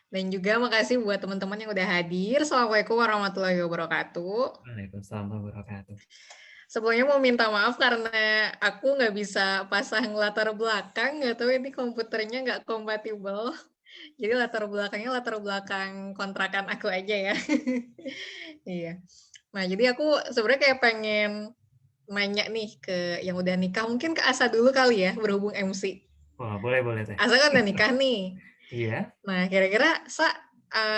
Dan juga makasih buat teman-teman yang udah hadir. Assalamualaikum warahmatullahi wabarakatuh. Waalaikumsalam warahmatullahi wabarakatuh. Sebelumnya mau minta maaf karena aku nggak bisa pasang latar belakang, nggak tahu ini komputernya nggak kompatibel. Jadi latar belakangnya latar belakang kontrakan aku aja ya. Iya. Nah, jadi aku sebenarnya kayak pengen nanya nih ke yang udah nikah, mungkin ke Asa dulu kali ya, berhubung MC. Wah, boleh boleh Teh. Asa kan udah nikah nih. Iya. Nah, kira-kira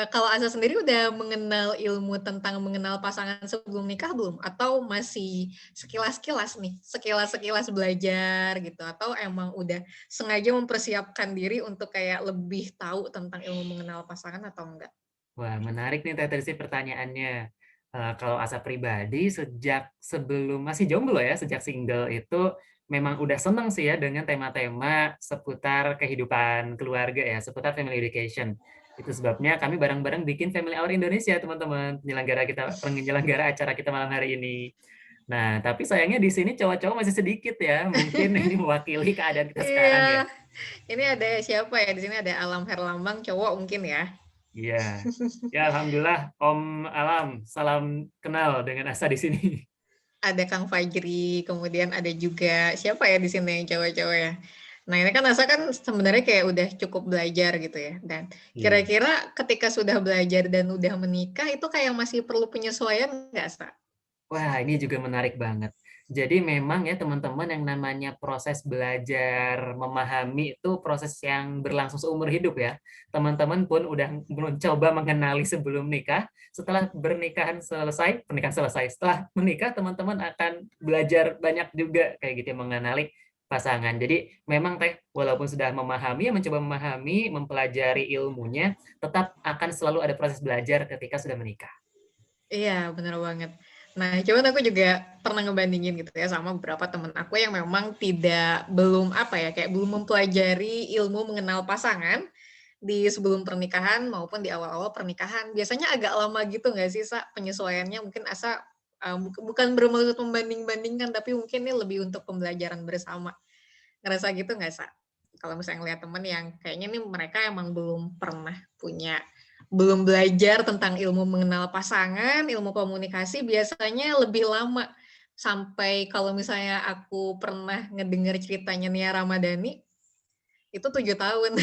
kalau Asa sendiri udah mengenal ilmu tentang mengenal pasangan sebelum nikah belum? Atau masih sekilas-kilas nih, sekilas-sekilas belajar gitu? Atau emang udah sengaja mempersiapkan diri untuk kayak lebih tahu tentang ilmu mengenal pasangan atau enggak? Wah, menarik nih Teh tadi sih pertanyaannya. Kalau Asa pribadi sejak sebelum masih jomblo ya, sejak single itu memang udah seneng sih ya dengan tema-tema seputar kehidupan keluarga ya, seputar family education. Itu sebabnya kami bareng-bareng bikin Family Hour Indonesia, teman-teman, penyelenggara acara kita malam hari ini. Nah, tapi sayangnya di sini cowok-cowok masih sedikit ya. Mungkin ini mewakili keadaan kita sekarang ya. Iya, ini ada siapa ya? Di sini ada Alam Herlambang, cowok mungkin ya? Iya. Ya, alhamdulillah Om Alam, salam kenal dengan Asa di sini. Ada Kang Fajri, kemudian ada juga siapa ya di sini yang cewek-cewek ya? Nah, ini kan Asa kan sebenarnya kayak udah cukup belajar gitu ya. Dan Iya. kira-kira ketika sudah belajar dan udah menikah itu kayak masih perlu penyesuaian nggak, Sa? Wah, ini juga menarik banget. Jadi memang ya teman-teman yang namanya proses belajar memahami itu proses yang berlangsung seumur hidup ya. Teman-teman pun udah mencoba mengenali sebelum nikah. Setelah pernikahan selesai. Setelah menikah teman-teman akan belajar banyak juga kayak gitu ya, mengenali pasangan. Jadi memang Teh, walaupun sudah memahami, mencoba memahami, mempelajari ilmunya, tetap akan selalu ada proses belajar ketika sudah menikah. Iya, bener banget. Nah, cuman aku juga pernah ngebandingin gitu ya sama beberapa temen aku yang memang belum apa ya, kayak belum mempelajari ilmu mengenal pasangan di sebelum pernikahan maupun di awal-awal pernikahan. Biasanya agak lama gitu nggak sih, Sa, penyesuaiannya? Mungkin Asa bukan bermaksud membanding-bandingkan, tapi mungkin ini lebih untuk pembelajaran bersama. Ngerasa gitu nggak, Sa? Kalau misalnya ngeliat temen yang kayaknya nih mereka emang belum belajar tentang ilmu mengenal pasangan, ilmu komunikasi biasanya lebih lama. Sampai kalau misalnya aku pernah ngedenger ceritanya Nia Ramadhani, itu 7 tahun.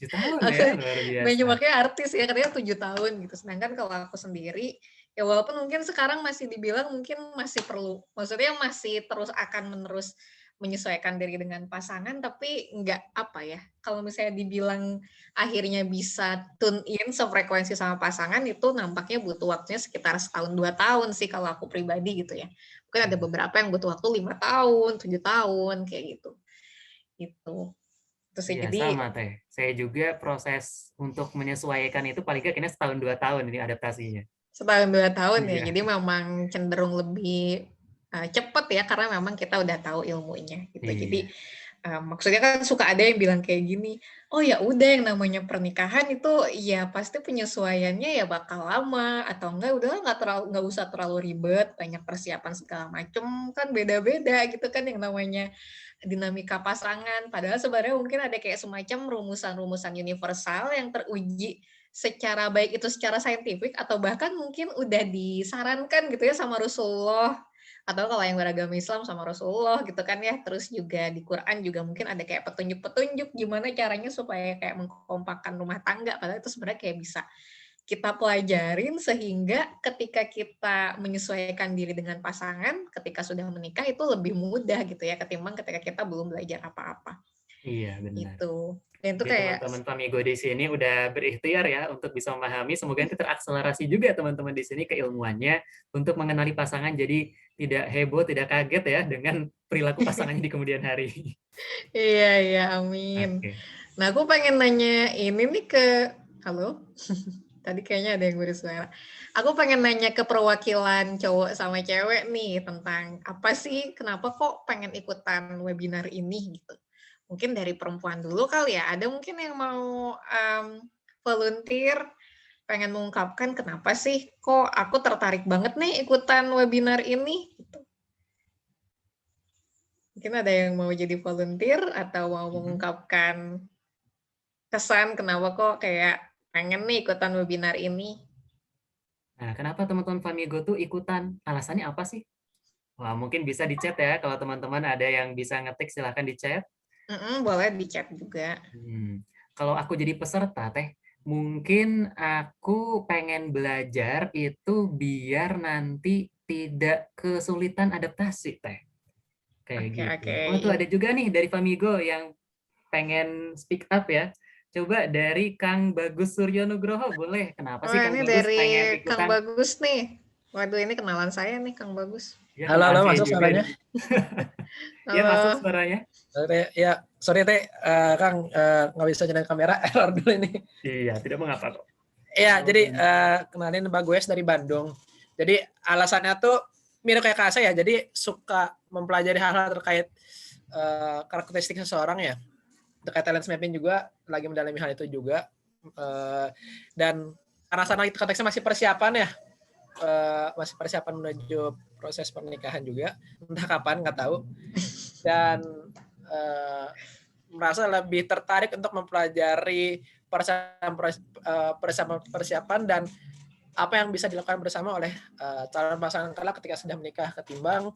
7 tahun Aku ya, luar biasa. benchmark-nya artis ya, katanya 7 tahun gitu. Sedangkan kalau aku sendiri, ya walaupun mungkin sekarang masih dibilang mungkin masih perlu, maksudnya masih terus akan menerus menyesuaikan diri dengan pasangan, tapi nggak apa ya, kalau misalnya dibilang akhirnya bisa tune in sefrekuensi sama pasangan, itu nampaknya butuh waktunya sekitar setahun 2 tahun sih kalau aku pribadi gitu ya. Mungkin ada Hmm. beberapa yang butuh waktu 5 tahun, 7 tahun, kayak gitu. Gitu. Terus ya Iya, jadi sama Teh. Saya juga proses untuk menyesuaikan itu paling nggak kayaknya setahun 2 tahun ini adaptasinya. setahun 2 tahun ya, Iya, jadi memang cenderung lebih cepet ya karena memang kita udah tahu ilmunya gitu. Jadi iya. maksudnya kan suka ada yang bilang kayak gini, oh ya udah yang namanya pernikahan itu ya pasti penyesuaiannya ya bakal lama atau enggak udah nggak usah terlalu ribet, banyak persiapan segala macem kan beda-beda gitu kan yang namanya dinamika pasangan. Padahal sebenarnya mungkin ada kayak semacam rumusan-rumusan universal yang teruji secara baik itu secara saintifik atau bahkan mungkin udah disarankan gitu ya sama Rasulullah atau kalau yang beragama Islam sama Rasulullah gitu kan ya. Terus juga di Quran juga mungkin ada kayak petunjuk-petunjuk gimana caranya supaya kayak mengkompakkan rumah tangga. Padahal itu sebenarnya kayak bisa kita pelajarin sehingga ketika kita menyesuaikan diri dengan pasangan, ketika sudah menikah itu lebih mudah gitu ya ketimbang ketika kita belum belajar apa-apa. Iya, benar. Itu. Dan itu Jadi kayak teman-teman Pamigo di sini udah berikhtiar ya untuk bisa memahami. Semoga nanti terakselerasi juga teman-teman di sini keilmuannya untuk mengenali pasangan jadi tidak heboh, tidak kaget ya dengan perilaku pasangannya di kemudian hari. iya iya amin. Oke. Nah aku pengen nanya ini nih ke halo. Tadi kayaknya ada yang bersuara. Aku pengen nanya ke perwakilan cowok sama cewek nih tentang apa sih, kenapa kok pengen ikutan webinar ini gitu. Mungkin dari perempuan dulu kali ya. Ada mungkin yang mau volunteer, pengen mengungkapkan kenapa sih kok aku tertarik banget nih ikutan webinar ini. Gitu. Mungkin ada yang mau jadi volunteer atau mau Mhm. mengungkapkan kesan kenapa kok kayak pengen nih ikutan webinar ini. Nah, kenapa teman-teman Famigo tuh ikutan? Alasannya apa sih? Wah, mungkin bisa di chat ya. Kalau teman-teman ada yang bisa ngetik, silahkan di chat. Boleh di chat juga. Kalau aku jadi peserta, Teh, mungkin aku pengen belajar itu biar nanti tidak kesulitan adaptasi, Teh. Kayak Oke, gitu. oke. Oh, tuh ada juga nih dari Famigo yang pengen speak up ya. Coba dari Kang Bagus Suryo Nugroho, boleh. Kenapa sih Wah, Kang ini Bagus dari pengen Kang ikutan? Bagus nih. Waduh, ini kenalan saya nih, Kang Bagus. Ya, Halo, halo, kenalan saya masuk juga suaranya? nih. Ya, masuk Halo. suaranya. Ya, sorry Teh, Kang, nggak bisa nyalain kamera, error dulu ini. Iya, tidak mengapa kok. Ya, jadi kenalin Bagus dari Bandung. Jadi alasannya tuh mirip kayak Kak saya, jadi suka mempelajari hal-hal terkait karakteristik seseorang ya. Terkait talent mapping juga, lagi mendalami hal itu juga. Dan karena sana itu konteksnya masih persiapan ya, masih persiapan menuju proses pernikahan juga, entah kapan nggak tahu. Dan merasa lebih tertarik untuk mempelajari persiapan dan apa yang bisa dilakukan bersama oleh calon pasangan kelak ketika sudah menikah ketimbang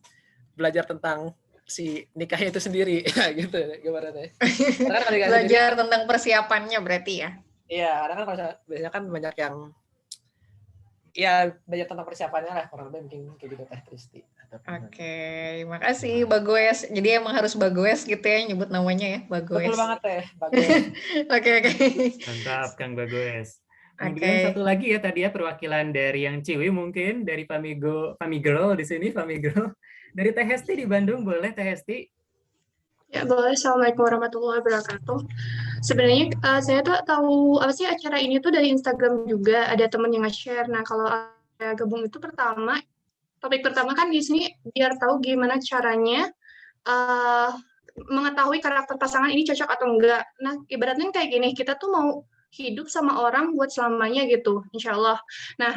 belajar tentang si nikahnya itu sendiri. Gitu gimana Teh? Karena kan kalau sendiri Belajar tentang persiapannya berarti ya? iya, karena kan biasanya kan banyak yang ya belajar tentang persiapannya lah, kurang lebih mungkin kayak gitu Teh Tristi. Oke, makasih Bagoes. Jadi emang harus Bagoes gitu ya nyebut namanya ya, Betul Bagoes. banget Teh, bagus. Oke, oke. Mantap, Kang Bagus. Oke. Kemudian satu lagi ya tadi ya perwakilan dari yang Ciwi mungkin dari Famigirl di sini Famigirl. Dari Teh Hesti di Bandung boleh Teh Hesti? Ya, boleh. Assalamualaikum warahmatullahi wabarakatuh. Sebenarnya saya tuh tahu apa sih acara ini tuh dari Instagram juga, ada temen yang nge-share. Nah, kalau saya gabung itu topik pertama kan di sini biar tahu gimana caranya eh, mengetahui karakter pasangan ini cocok atau enggak. Nah, ibaratnya kayak gini, kita tuh mau hidup sama orang buat selamanya gitu, insya Allah. Nah,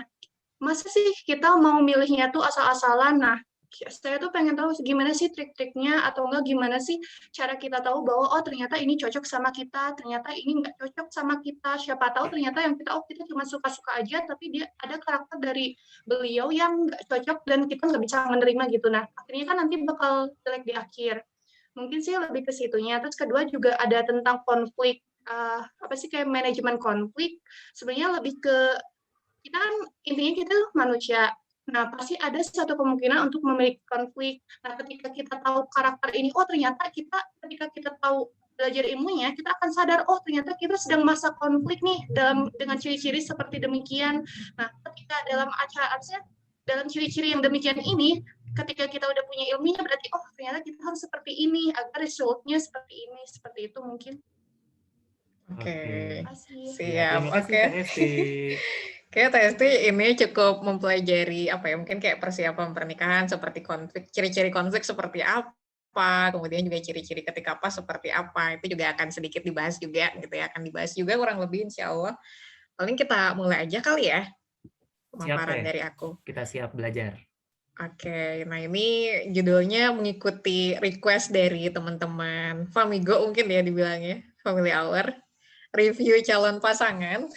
masa sih kita mau milihnya tuh asal-asalan? Nah, saya tuh pengen tahu gimana sih trik-triknya atau enggak gimana sih cara kita tahu bahwa oh ternyata ini cocok sama kita, ternyata ini enggak cocok sama kita. Siapa tahu ternyata yang kita cuma suka-suka aja tapi dia ada karakter dari beliau yang enggak cocok dan kita nggak bisa menerima gitu. Nah, akhirnya kan nanti bakal jelek di akhir. Mungkin sih lebih ke situnya. Terus kedua juga ada tentang konflik apa sih kayak manajemen konflik. Sebenarnya lebih ke kita kan intinya kita manusia. Nah, pasti ada satu kemungkinan untuk memiliki konflik. Nah, ketika kita tahu karakter ini, oh ternyata ketika kita tahu belajar ilmunya, kita akan sadar, oh ternyata kita sedang masa konflik nih dengan ciri-ciri seperti demikian. Nah, ketika dalam ciri-ciri yang demikian ini, ketika kita udah punya ilmunya, berarti oh ternyata kita harus seperti ini agar resultnya seperti itu mungkin. Oke. Ya, Siap. terima kasih Oke. Teh Hesti. Kayak Testi ini cukup mempelajari apa ya, mungkin kayak persiapan pernikahan seperti konflik, ciri-ciri konflik seperti apa, kemudian juga ciri-ciri ketika pas seperti apa, itu juga akan sedikit dibahas juga gitu ya, akan dibahas juga kurang lebih insya Allah. Paling kita mulai aja kali ya, Siap pemaparan Teh, dari aku. kita siap belajar. Oke, nah ini judulnya mengikuti request dari teman-teman Famigo mungkin ya dibilangnya, Family Hour. Review calon pasangan.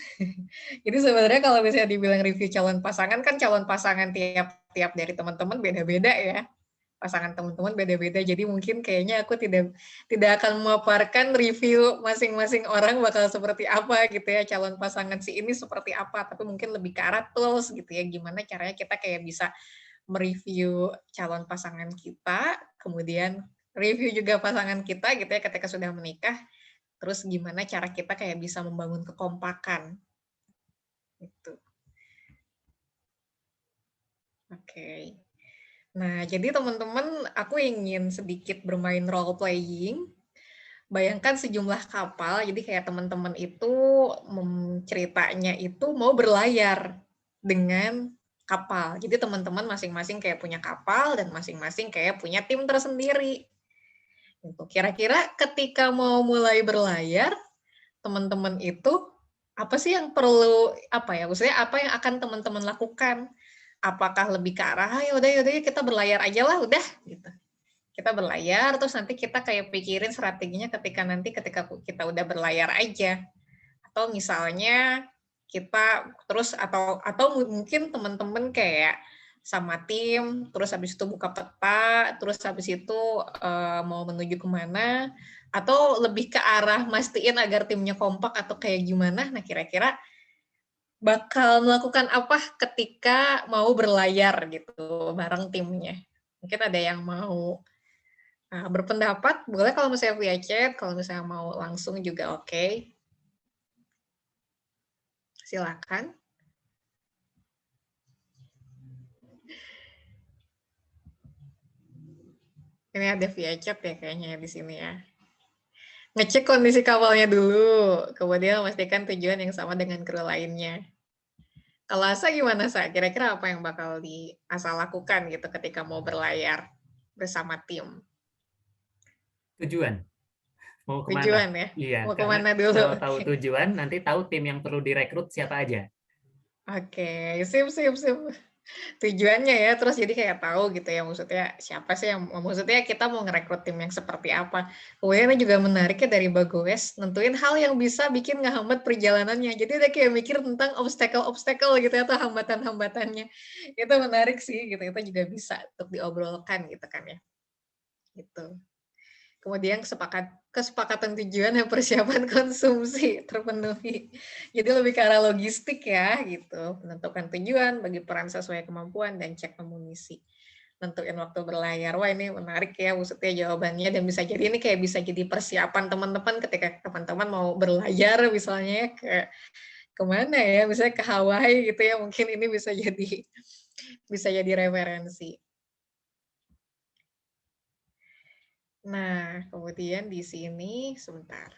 Jadi sebenarnya kalau misalnya dibilang review calon pasangan, kan calon pasangan tiap-tiap dari teman-teman beda-beda ya. Pasangan teman-teman beda-beda. Jadi mungkin kayaknya aku tidak akan memaparkan review masing-masing orang bakal seperti apa gitu ya. Calon pasangan si ini seperti apa. Tapi mungkin lebih ke arah tools gitu ya. Gimana caranya kita kayak bisa mereview calon pasangan kita, kemudian review juga pasangan kita gitu ya ketika sudah menikah. Terus gimana cara kita kayak bisa membangun kekompakan. Gitu. Oke. Nah, jadi teman-teman, aku ingin sedikit bermain role playing. Bayangkan sejumlah kapal, jadi kayak teman-teman itu ceritanya itu mau berlayar dengan kapal. Jadi teman-teman masing-masing kayak punya kapal dan masing-masing kayak punya tim tersendiri. Gitu. Kira-kira ketika mau mulai berlayar, teman-teman itu apa sih yang perlu apa ya? Maksudnya apa yang akan teman-teman lakukan? Apakah lebih ke arah ya udah kita berlayar aja lah udah gitu. Kita berlayar terus nanti kita kayak pikirin strateginya ketika kita udah berlayar aja. Atau misalnya kita terus atau mungkin teman-teman kayak sama tim, terus habis itu buka peta, terus habis itu mau menuju kemana, atau lebih ke arah mastiin agar timnya kompak atau kayak gimana. Nah, kira-kira bakal melakukan apa ketika mau berlayar gitu bareng timnya. Mungkin ada yang mau berpendapat, boleh kalau misalnya via chat, kalau misalnya mau langsung juga oke. Silakan. Ini ada via chat ya kayaknya di sini ya. Ngecek kondisi kapalnya dulu, kemudian memastikan tujuan yang sama dengan kru lainnya. Kalau Asa gimana, Sa? Kira-kira apa yang bakal Asa lakukan gitu ketika mau berlayar bersama tim? Tujuan. Mau kemana? Tujuan ya? Iya, Mau karena kemana dulu? kalau tahu tujuan, nanti tahu tim yang perlu direkrut siapa aja. Oke, sip. Tujuannya ya, terus jadi kayak tahu gitu ya, maksudnya siapa sih yang, maksudnya kita mau ngerekrut tim yang seperti apa. Kemudian ini juga menariknya dari Bagoes, nentuin hal yang bisa bikin ngehambat perjalanannya. Jadi udah kayak mikir tentang obstacle gitu ya, atau hambatan-hambatannya. Itu menarik sih, gitu. Itu juga bisa untuk diobrolkan gitu kan ya. Gitu. Kemudian kesepakatan tujuan dan persiapan konsumsi terpenuhi. Jadi lebih ke arah logistik ya, gitu. Menentukan tujuan, bagi peran sesuai kemampuan, dan cek amunisi. Tentuin waktu berlayar. Wah, ini menarik ya, maksudnya jawabannya. Dan bisa jadi ini kayak bisa jadi persiapan teman-teman ketika teman-teman mau berlayar, misalnya ke kemana ya, misalnya ke Hawaii gitu ya, mungkin ini bisa jadi referensi. Nah, kemudian di sini, sebentar.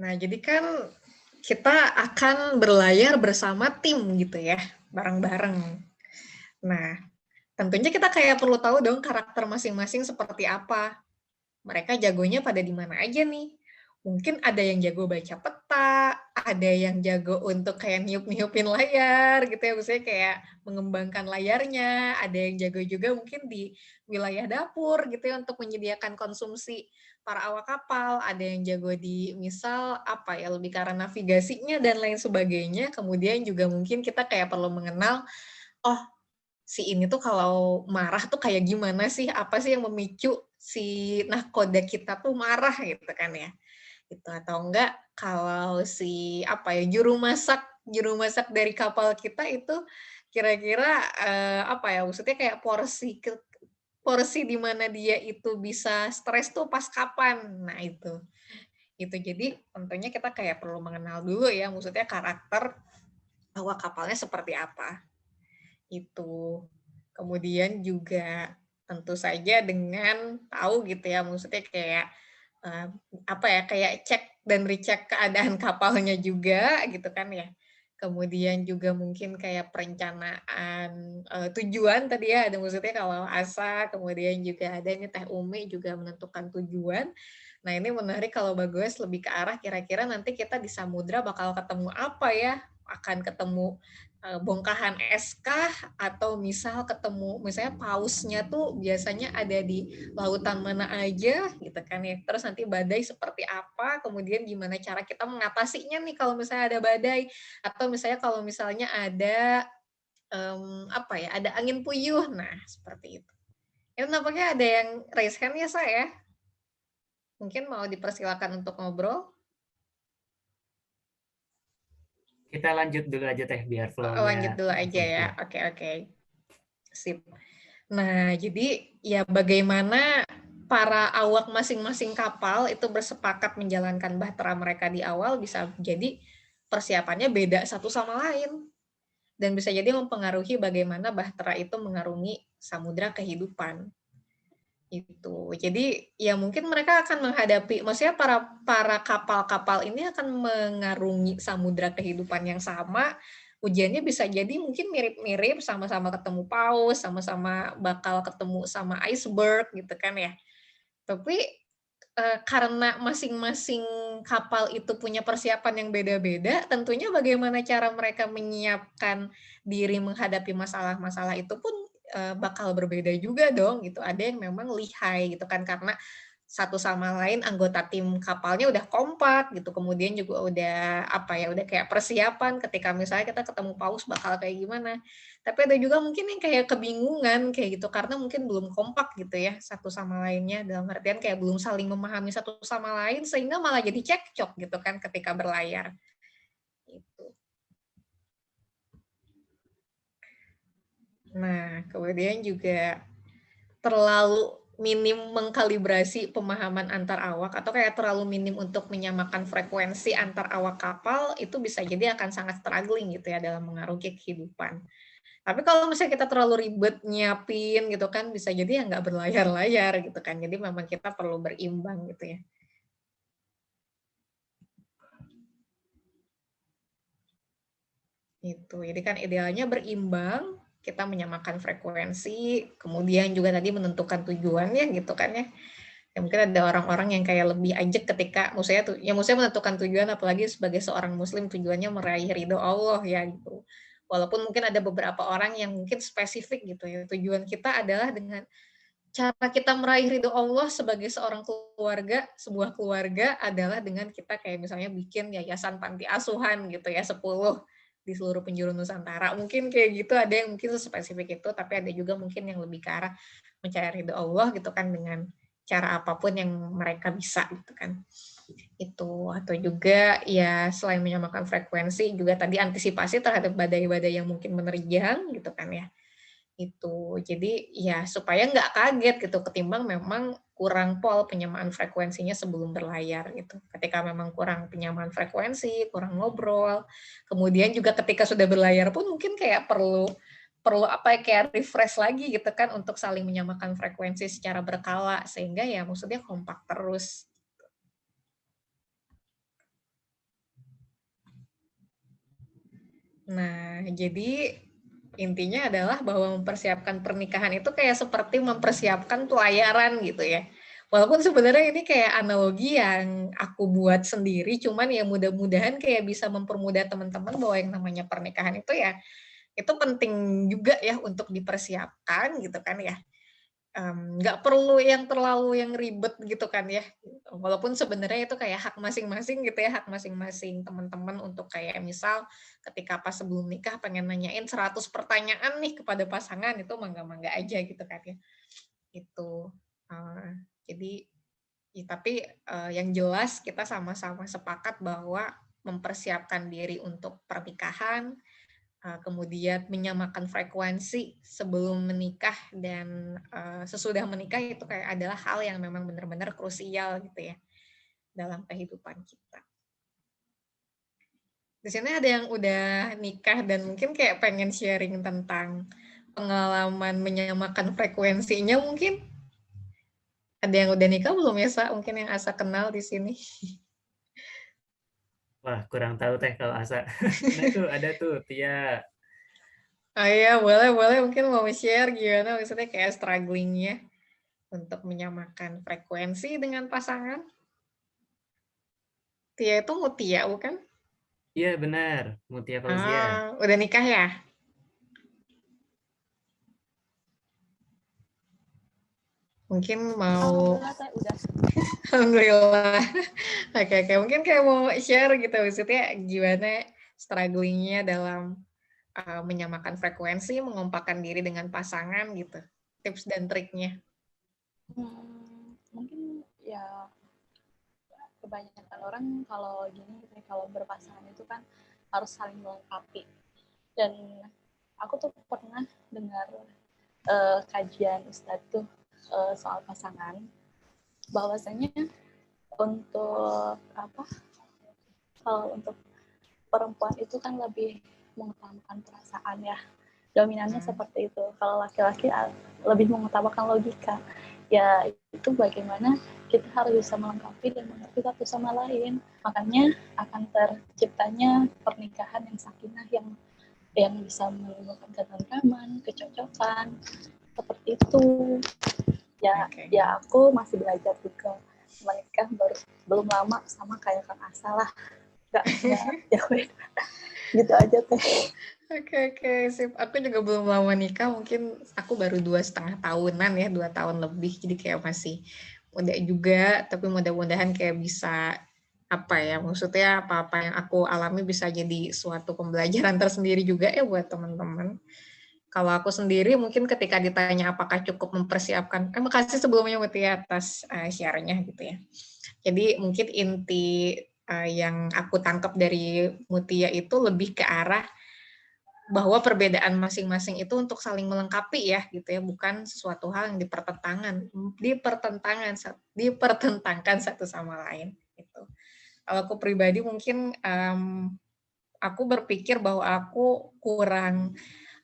Nah, jadi kan kita akan berlayar bersama tim gitu ya, bareng-bareng. Nah, tentunya kita kayak perlu tahu dong karakter masing-masing seperti apa. Mereka jagonya pada di mana aja nih. Mungkin ada yang jago baca peta, ada yang jago untuk kayak niup-niupin layar gitu ya, misalnya kayak mengembangkan layarnya, ada yang jago juga mungkin di wilayah dapur gitu ya untuk menyediakan konsumsi para awak kapal, ada yang jago di misal apa ya, lebih karena navigasinya dan lain sebagainya. Kemudian juga mungkin kita kayak perlu mengenal, oh si ini tuh kalau marah tuh kayak gimana sih, apa sih yang memicu si nahkoda kita tuh marah gitu kan ya. Gitu. Atau enggak kalau si apa ya, juru masak dari kapal kita itu kira-kira apa ya, maksudnya kayak porsi di mana dia itu bisa stres tuh pas kapan. Nah, itu jadi tentunya kita kayak perlu mengenal dulu ya, maksudnya karakter awak kapalnya seperti apa. Itu. Kemudian juga tentu saja dengan tahu gitu ya, maksudnya kayak apa ya, kayak cek dan recheck keadaan kapalnya juga gitu kan ya. Kemudian juga mungkin kayak perencanaan tujuan tadi ya, ada maksudnya kalau Asa, kemudian juga ada ini Teh Umi juga menentukan tujuan. Nah, ini menarik kalau Bagus lebih ke arah kira-kira nanti kita di samudra bakal ketemu apa ya? Akan ketemu bongkahan es kah? Atau misalnya pausnya tuh biasanya ada di lautan mana aja gitu kan ya. Terus nanti badai seperti apa? Kemudian gimana cara kita mengatasinya nih kalau misalnya ada badai? Atau misalnya kalau misalnya ada apa ya? Ada angin puyuh. Nah, seperti itu. Itu nampaknya ada yang raise hand ya, saya. Mungkin mau dipersilakan untuk ngobrol. Kita lanjut dulu aja Teh, biar flow-nya Lanjut dulu aja ya. langsung. Oke. Sip. Nah, jadi ya bagaimana para awak masing-masing kapal itu bersepakat menjalankan bahtera mereka di awal bisa jadi persiapannya beda satu sama lain. Dan bisa jadi mempengaruhi bagaimana bahtera itu mengarungi samudra kehidupan. Itu. Jadi ya mungkin mereka akan menghadapi, maksudnya para kapal-kapal ini akan mengarungi samudra kehidupan yang sama. Ujiannya bisa jadi mungkin mirip-mirip, sama-sama ketemu paus, sama-sama bakal ketemu sama iceberg gitu kan ya. Tapi karena masing-masing kapal itu punya persiapan yang beda-beda, tentunya bagaimana cara mereka menyiapkan diri menghadapi masalah-masalah itu pun bakal berbeda juga dong gitu. Ada yang memang lihai gitu kan karena satu sama lain anggota tim kapalnya udah kompak gitu, kemudian juga udah udah kayak persiapan ketika misalnya kita ketemu paus bakal kayak gimana. Tapi ada juga mungkin yang kayak kebingungan kayak gitu karena mungkin belum kompak gitu ya satu sama lainnya, dalam artian kayak belum saling memahami satu sama lain sehingga malah jadi cekcok gitu kan ketika berlayar. Gitu. Nah, kemudian juga terlalu minim mengkalibrasi pemahaman antar awak atau kayak terlalu minim untuk menyamakan frekuensi antar awak kapal itu bisa jadi akan sangat struggling gitu ya dalam mengarungi kehidupan. Tapi kalau misalnya kita terlalu ribet nyiapin gitu kan bisa jadi ya nggak berlayar-layar gitu kan. Jadi memang kita perlu berimbang gitu ya. Itu. Jadi kan idealnya berimbang, kita menyamakan frekuensi, kemudian juga tadi menentukan tujuannya gitu kan ya. Ya mungkin ada orang-orang yang kayak lebih ajak ketika maksudnya menentukan tujuan apalagi sebagai seorang muslim tujuannya meraih ridho Allah ya gitu. Walaupun mungkin ada beberapa orang yang mungkin spesifik gitu ya. Tujuan kita adalah dengan cara kita meraih ridho Allah sebagai seorang keluarga, sebuah keluarga adalah dengan kita kayak misalnya bikin yayasan panti asuhan gitu ya 10 di seluruh penjuru Nusantara. Mungkin kayak gitu ada yang mungkin spesifik itu, tapi ada juga mungkin yang lebih ke arah mencari ridho Allah gitu kan dengan cara apapun yang mereka bisa gitu kan. Itu atau juga ya selain menyamakan frekuensi juga tadi antisipasi terhadap badai-badai yang mungkin menerjang gitu kan ya. Itu. Jadi ya supaya nggak kaget gitu ketimbang memang kurang pol penyamaan frekuensinya sebelum berlayar gitu. Ketika memang kurang penyamaan frekuensi, kurang ngobrol, kemudian juga ketika sudah berlayar pun mungkin kayak perlu perlu kayak refresh lagi gitu kan untuk saling menyamakan frekuensi secara berkala sehingga ya maksudnya kompak terus. Nah, jadi intinya adalah bahwa mempersiapkan pernikahan itu kayak seperti mempersiapkan pelayaran gitu ya. Walaupun sebenarnya ini kayak analogi yang aku buat sendiri, cuman ya mudah-mudahan kayak bisa mempermudah teman-teman bahwa yang namanya pernikahan itu ya itu penting juga ya untuk dipersiapkan gitu kan ya. Nggak perlu yang terlalu yang ribet gitu kan ya. Walaupun sebenarnya itu kayak hak masing-masing gitu ya, hak masing-masing teman-teman untuk kayak misal ketika pas sebelum nikah pengen nanyain 100 pertanyaan nih kepada pasangan itu mangga-mangga aja gitu kan ya. Itu. Jadi tapi yang jelas kita sama-sama sepakat bahwa mempersiapkan diri untuk pernikahan, kemudian menyamakan frekuensi sebelum menikah dan sesudah menikah itu kayak adalah hal yang memang benar-benar krusial gitu ya dalam kehidupan kita. Di sini ada yang udah nikah dan mungkin kayak pengen sharing tentang pengalaman menyamakan frekuensinya mungkin. Ada yang udah nikah belum ya, Sa? Mungkin yang Asa kenal di sini. Wah, kurang tahu teh kalau Asa. Nah tuh ada tuh Tia. Oh iya, boleh. Mungkin mau share gimana maksudnya kayak strugglingnya untuk menyamakan frekuensi dengan pasangan. Tia itu Mutia, bukan? Iya benar, Mutia Fauzia. Udah nikah ya? Mungkin mau... Alhamdulillah saya udah. Alhamdulillah. Oke. Mungkin kayak mau share gitu, maksudnya gimana strugglingnya dalam menyamakan frekuensi, mengompakkan diri dengan pasangan gitu. Tips dan triknya. Mungkin ya kebanyakan orang kalau gini, kalau berpasangan itu kan harus saling melengkapi. Dan aku tuh pernah dengar kajian Ustadz tuh soal pasangan, bahwasanya untuk kalau untuk perempuan itu kan lebih mengutamakan perasaan ya, dominannya seperti itu. Kalau laki-laki lebih mengutamakan logika. Ya itu bagaimana kita harus bisa melengkapi dan mengerti satu sama lain. Makanya akan terciptanya pernikahan yang sakinah, yang bisa menimbulkan ketentraman, kecocokan, seperti itu. Ya aku masih belajar juga, menikah belum lama, sama kayak Kang Asa lah, nggak jauh. Gitu aja teh. Oke, sip. Aku juga belum lama nikah, mungkin aku baru 2,5 tahunan ya, 2 tahun lebih, jadi kayak muda juga, tapi mudah-mudahan kayak bisa apa ya, maksudnya apa-apa yang aku alami bisa jadi suatu pembelajaran tersendiri juga ya buat teman-teman. Kalau aku sendiri mungkin ketika ditanya apakah cukup mempersiapkan, makasih sebelumnya Mutia atas share-nya gitu ya. Jadi mungkin inti yang aku tangkap dari Mutia itu lebih ke arah bahwa perbedaan masing-masing itu untuk saling melengkapi ya gitu ya, bukan sesuatu hal yang dipertentangkan satu sama lain gitu. Kalau aku pribadi mungkin aku berpikir bahwa aku kurang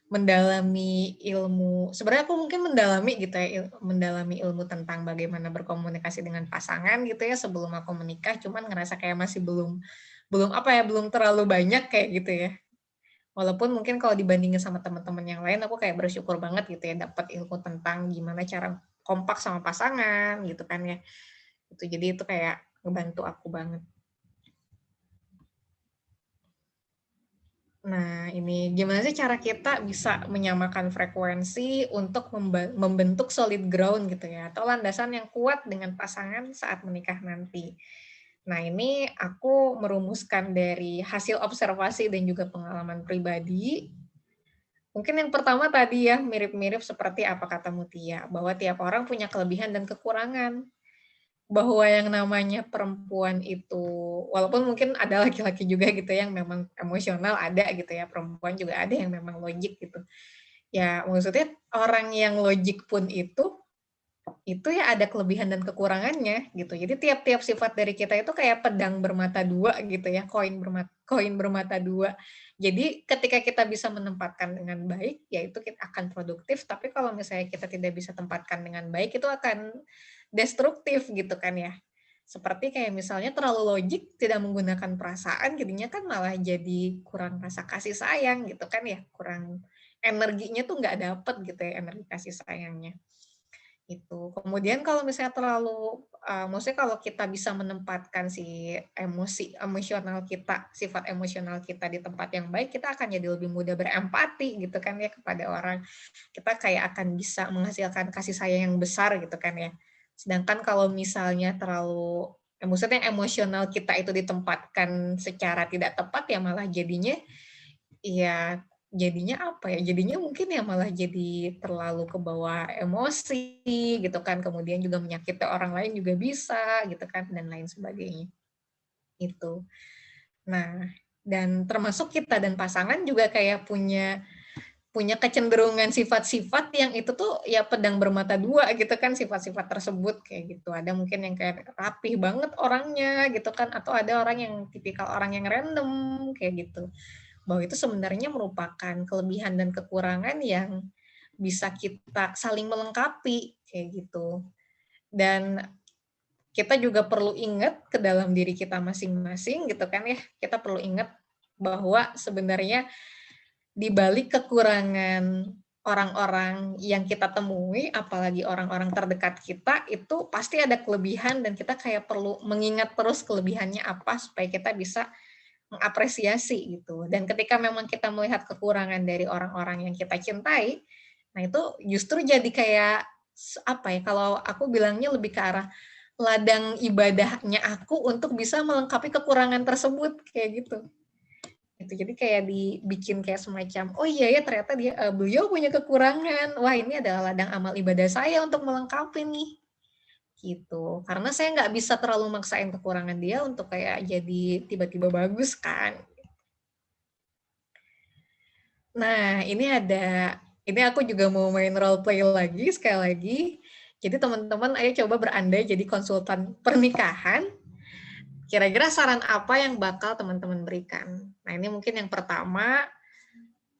mendalami ilmu, sebenarnya aku mungkin mendalami gitu ya, mendalami ilmu tentang bagaimana berkomunikasi dengan pasangan gitu ya sebelum aku menikah, cuman ngerasa kayak masih belum terlalu banyak kayak gitu ya. Walaupun mungkin kalau dibandingin sama teman-teman yang lain, aku kayak bersyukur banget gitu ya dapat ilmu tentang gimana cara kompak sama pasangan gitu kan ya. Itu jadi itu kayak ngebantu aku banget. Nah, ini gimana sih cara kita bisa menyamakan frekuensi untuk membentuk solid ground gitu ya, atau landasan yang kuat dengan pasangan saat menikah nanti. Nah, ini aku merumuskan dari hasil observasi dan juga pengalaman pribadi. Mungkin yang pertama tadi ya, mirip-mirip seperti apa kata Mutia, bahwa tiap orang punya kelebihan dan kekurangan. Bahwa yang namanya perempuan itu, walaupun mungkin ada laki-laki juga gitu yang memang emosional, ada gitu ya, perempuan juga ada yang memang logik gitu. Ya, maksudnya orang yang logik pun itu ya ada kelebihan dan kekurangannya gitu. Jadi tiap-tiap sifat dari kita itu kayak pedang bermata dua gitu ya, koin bermata dua. Jadi ketika kita bisa menempatkan dengan baik, ya itu kita akan produktif. Tapi kalau misalnya kita tidak bisa tempatkan dengan baik, itu akan destruktif gitu kan ya. Seperti kayak misalnya terlalu logik, tidak menggunakan perasaan, jadinya kan malah jadi kurang rasa kasih sayang gitu kan ya, kurang energinya tuh nggak dapet gitu ya, energi kasih sayangnya. Itu. Kemudian kalau misalnya terlalu, maksudnya kalau kita bisa menempatkan si emosional kita, sifat emosional kita di tempat yang baik, kita akan jadi lebih mudah berempati gitu kan ya kepada orang. Kita kayak akan bisa menghasilkan kasih sayang yang besar gitu kan ya. Sedangkan kalau misalnya terlalu, maksudnya emosional kita itu ditempatkan secara tidak tepat ya malah jadinya apa ya, jadinya mungkin ya malah jadi terlalu kebawa emosi gitu kan, kemudian juga menyakiti orang lain juga bisa gitu kan, dan lain sebagainya. Itu. Nah, dan termasuk kita dan pasangan juga kayak punya kecenderungan sifat-sifat yang itu tuh ya pedang bermata dua gitu kan, sifat-sifat tersebut kayak gitu. Ada mungkin yang kayak rapih banget orangnya gitu kan, atau ada orang yang tipikal orang yang random kayak gitu. Bahwa itu sebenarnya merupakan kelebihan dan kekurangan yang bisa kita saling melengkapi kayak gitu. Dan kita juga perlu ingat ke dalam diri kita masing-masing gitu kan ya. Kita perlu ingat bahwa sebenarnya di balik kekurangan orang-orang yang kita temui, apalagi orang-orang terdekat kita, itu pasti ada kelebihan dan kita kayak perlu mengingat terus kelebihannya apa supaya kita bisa mengapresiasi gitu. Dan ketika memang kita melihat kekurangan dari orang-orang yang kita cintai, nah itu justru jadi kayak apa ya, kalau aku bilangnya lebih ke arah ladang ibadahnya aku untuk bisa melengkapi kekurangan tersebut kayak gitu. Itu jadi kayak dibikin kayak semacam, oh iya ya ternyata beliau punya kekurangan. Wah, ini adalah ladang amal ibadah saya untuk melengkapi nih. Gitu. Karena saya nggak bisa terlalu maksain kekurangan dia untuk kayak jadi tiba-tiba bagus kan. Nah, ini aku juga mau main role play lagi, sekali lagi. Jadi teman-teman ayo coba berandai jadi konsultan pernikahan. Kira-kira saran apa yang bakal teman-teman berikan? Nah, ini mungkin yang pertama,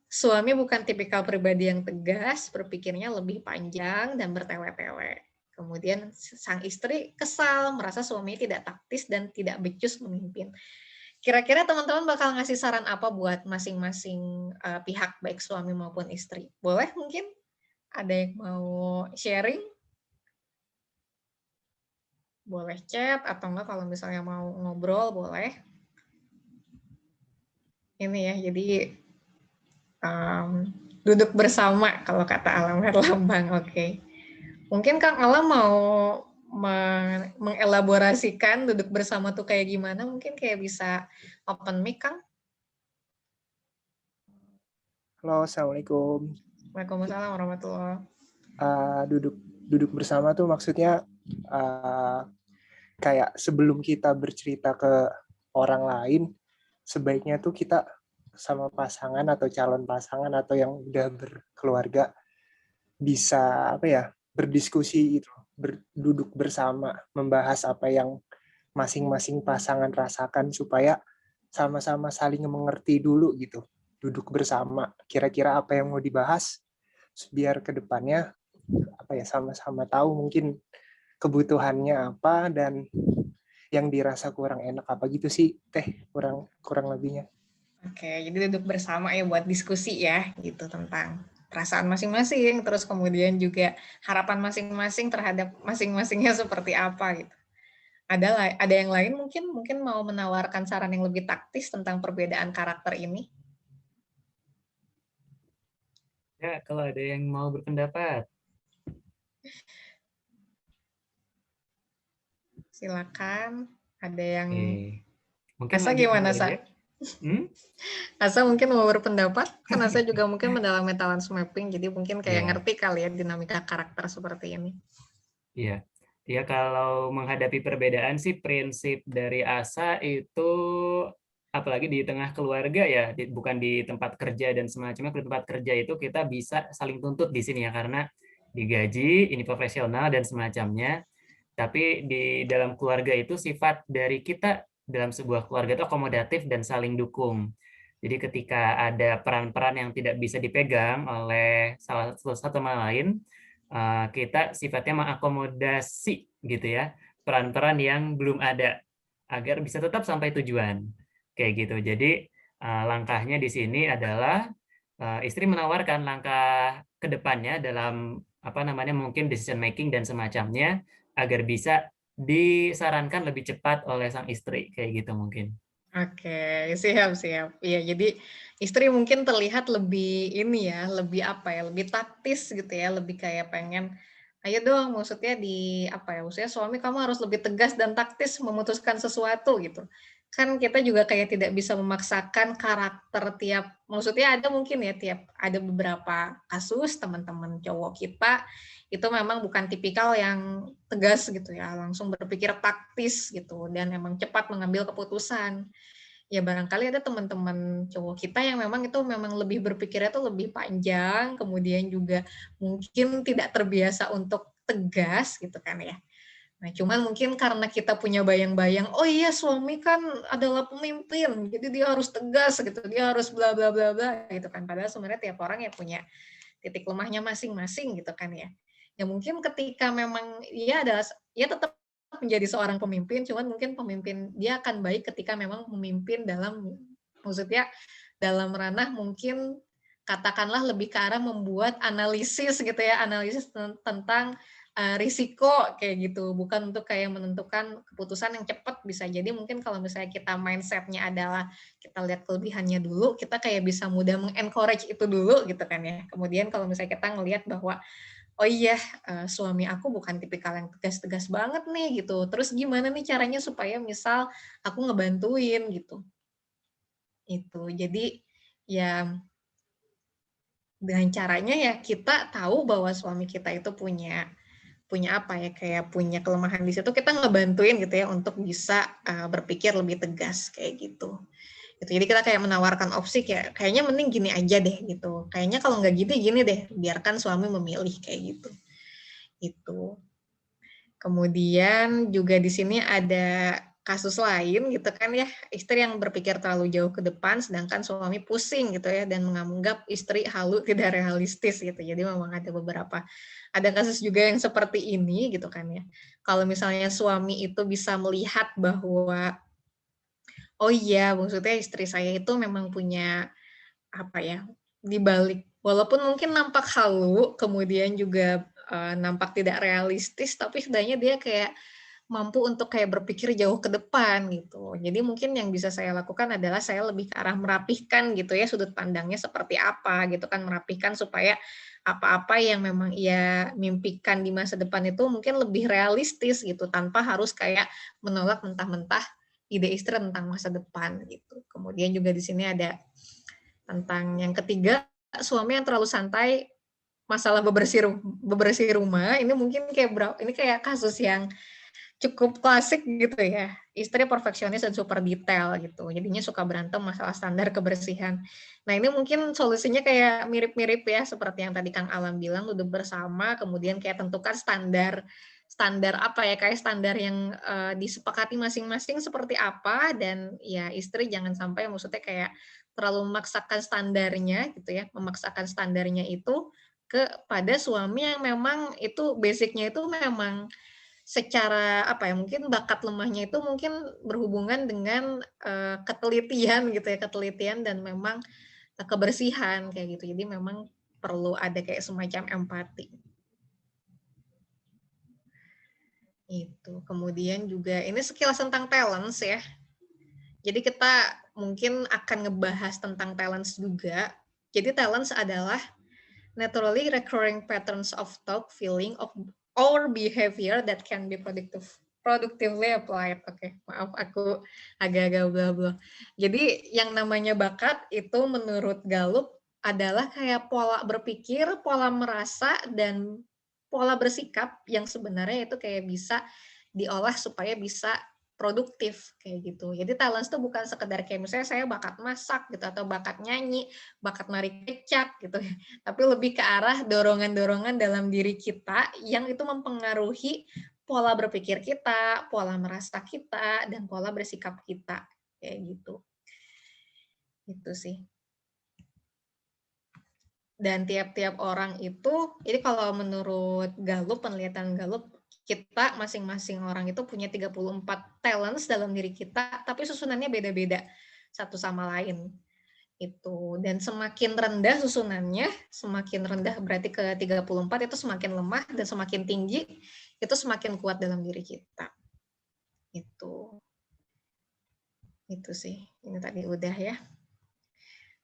suami bukan tipikal pribadi yang tegas, berpikirnya lebih panjang dan bertele-tele. Kemudian sang istri kesal, merasa suaminya tidak taktis dan tidak becus memimpin. Kira-kira teman-teman bakal ngasih saran apa buat masing-masing pihak, baik suami maupun istri? Boleh mungkin? Ada yang mau sharing? Boleh chat, atau enggak kalau misalnya mau ngobrol, boleh. Ini ya, jadi duduk bersama kalau kata Alam Herlambang. Oke. Mungkin Kang Alam mau mengelaborasikan duduk bersama tuh kayak gimana, mungkin kayak bisa open mic, Kang. Halo, Assalamualaikum. Waalaikumsalam warahmatullahi. Duduk bersama tuh maksudnya kayak sebelum kita bercerita ke orang lain, sebaiknya tuh kita sama pasangan atau calon pasangan atau yang udah berkeluarga bisa berdiskusi gitu, duduk bersama, membahas apa yang masing-masing pasangan rasakan supaya sama-sama saling mengerti dulu gitu. Duduk bersama, kira-kira apa yang mau dibahas, biar ke depannya sama-sama tahu mungkin kebutuhannya apa dan yang dirasa kurang enak apa gitu sih, kurang lebihnya. Oke, jadi duduk bersama ya buat diskusi ya gitu tentang perasaan masing-masing, terus kemudian juga harapan masing-masing terhadap masing-masingnya seperti apa gitu. Ada yang lain mungkin mau menawarkan saran yang lebih taktis tentang perbedaan karakter ini? Ya, kalau ada yang mau berpendapat. Silakan. Ada yang Mungkin Asa lagi gimana, Sa? belajar. Asa mungkin mau berpendapat, kan Asa juga mungkin mendalami talent mapping, jadi mungkin kayak ngerti kali ya dinamika karakter seperti ini. Iya. Ya, kalau menghadapi perbedaan sih prinsip dari Asa itu apalagi di tengah keluarga ya, bukan di tempat kerja dan semacamnya. Di tempat kerja itu kita bisa saling tuntut di sini ya, karena digaji, ini profesional dan semacamnya. Tapi di dalam keluarga itu sifat dari kita dalam sebuah keluarga itu akomodatif dan saling dukung. Jadi ketika ada peran-peran yang tidak bisa dipegang oleh salah satu sama lain, kita sifatnya mengakomodasi gitu ya, peran-peran yang belum ada agar bisa tetap sampai tujuan. Kayak gitu. Jadi langkahnya di sini adalah istri menawarkan langkah ke depannya dalam mungkin decision making dan semacamnya agar bisa disarankan lebih cepat oleh sang istri, kayak gitu mungkin. Oke, siap. Iya, jadi istri mungkin terlihat lebih ini ya, lebih taktis gitu ya, lebih kayak pengen, ayo dong, maksudnya maksudnya suami kamu harus lebih tegas dan taktis memutuskan sesuatu gitu. Kan kita juga kayak tidak bisa memaksakan karakter maksudnya ada mungkin ya ada beberapa kasus teman-teman cowok kita itu memang bukan tipikal yang tegas gitu ya, langsung berpikir taktis gitu dan emang cepat mengambil keputusan. Ya barangkali ada teman-teman cowok kita yang memang lebih berpikirnya tuh lebih panjang, kemudian juga mungkin tidak terbiasa untuk tegas gitu kan ya. Nah, cuman mungkin karena kita punya bayang-bayang, oh iya suami kan adalah pemimpin, jadi dia harus tegas gitu, dia harus bla bla bla bla gitu kan. Padahal sebenarnya tiap orang ya punya titik lemahnya masing-masing gitu kan ya. Ya mungkin ketika memang ya tetap menjadi seorang pemimpin, cuman mungkin pemimpin dia akan baik ketika memang memimpin maksudnya dalam ranah mungkin katakanlah lebih ke arah membuat analisis gitu ya, analisis tentang risiko kayak gitu, bukan untuk kayak menentukan keputusan yang cepat. Bisa jadi mungkin kalau misalnya kita mindset-nya adalah kita lihat kelebihannya dulu, kita kayak bisa mudah mengencourage itu dulu gitu kan ya. Kemudian kalau misalnya kita ngelihat bahwa oh iya, suami aku bukan tipikal yang tegas-tegas banget nih gitu. Terus gimana nih caranya supaya misal aku ngebantuin gitu. Itu. Jadi ya dengan caranya ya kita tahu bahwa suami kita itu punya kayak punya kelemahan di situ, kita ngebantuin gitu ya untuk bisa berpikir lebih tegas kayak gitu. Jadi kita kayak menawarkan opsi kayaknya mending gini aja deh gitu. Kayaknya kalau nggak gini deh, biarkan suami memilih kayak gitu. Itu. Kemudian juga di sini ada kasus lain gitu kan ya, istri yang berpikir terlalu jauh ke depan sedangkan suami pusing gitu ya dan menganggap istri halu tidak realistis gitu. Jadi memang ada kasus juga yang seperti ini gitu kan ya. Kalau misalnya suami itu bisa melihat bahwa oh iya, maksudnya istri saya itu memang punya di balik walaupun mungkin nampak halu, kemudian juga nampak tidak realistis, tapi setidaknya dia kayak mampu untuk kayak berpikir jauh ke depan gitu. Jadi mungkin yang bisa saya lakukan adalah saya lebih ke arah merapihkan gitu ya sudut pandangnya seperti apa gitu kan, merapihkan supaya apa-apa yang memang ia mimpikan di masa depan itu mungkin lebih realistis gitu tanpa harus kayak menolak mentah-mentah ide istri tentang masa depan gitu. Kemudian juga di sini ada tentang yang ketiga, suami yang terlalu santai masalah bebersih rumah. Ini mungkin kayak kasus yang cukup klasik gitu ya. Istri perfeksionis dan super detail gitu. Jadinya suka berantem masalah standar kebersihan. Nah, ini mungkin solusinya kayak mirip-mirip ya seperti yang tadi Kang Alam bilang, duduk bersama kemudian kayak tentukan standar apa ya, kayak standar yang disepakati masing-masing seperti apa, dan ya istri jangan sampai maksudnya kayak terlalu memaksakan standarnya gitu ya, memaksakan standarnya itu kepada suami yang memang itu basicnya itu memang secara apa ya, mungkin bakat lemahnya itu mungkin berhubungan dengan, ketelitian gitu ya, ketelitian dan memang, kebersihan kayak gitu. Jadi memang perlu ada kayak semacam empati. Itu. Kemudian juga ini sekilas tentang talents ya. Jadi kita mungkin akan ngebahas tentang talents juga. Jadi talents adalah naturally recurring patterns of thought, feeling, of or behavior that can be productively applied. Oke, maaf aku agak-agak bla-bla. Jadi yang namanya bakat itu menurut Gallup adalah kayak pola berpikir, pola merasa, dan pola bersikap yang sebenarnya itu kayak bisa diolah supaya bisa produktif kayak gitu. Jadi talents itu bukan sekedar kayak misalnya saya bakat masak gitu atau bakat nyanyi, bakat nari kecak gitu ya. Tapi lebih ke arah dorongan-dorongan dalam diri kita yang itu mempengaruhi pola berpikir kita, pola merasa kita, dan pola bersikap kita kayak gitu. Itu sih. Dan tiap-tiap orang itu, ini kalau menurut Gallup, penelitian Gallup, kita masing-masing orang itu punya 34 talents dalam diri kita, tapi susunannya beda-beda satu sama lain. Itu. Dan semakin rendah susunannya, semakin rendah berarti ke 34 itu semakin lemah, dan semakin tinggi itu semakin kuat dalam diri kita. Itu sih. Ini tadi udah ya.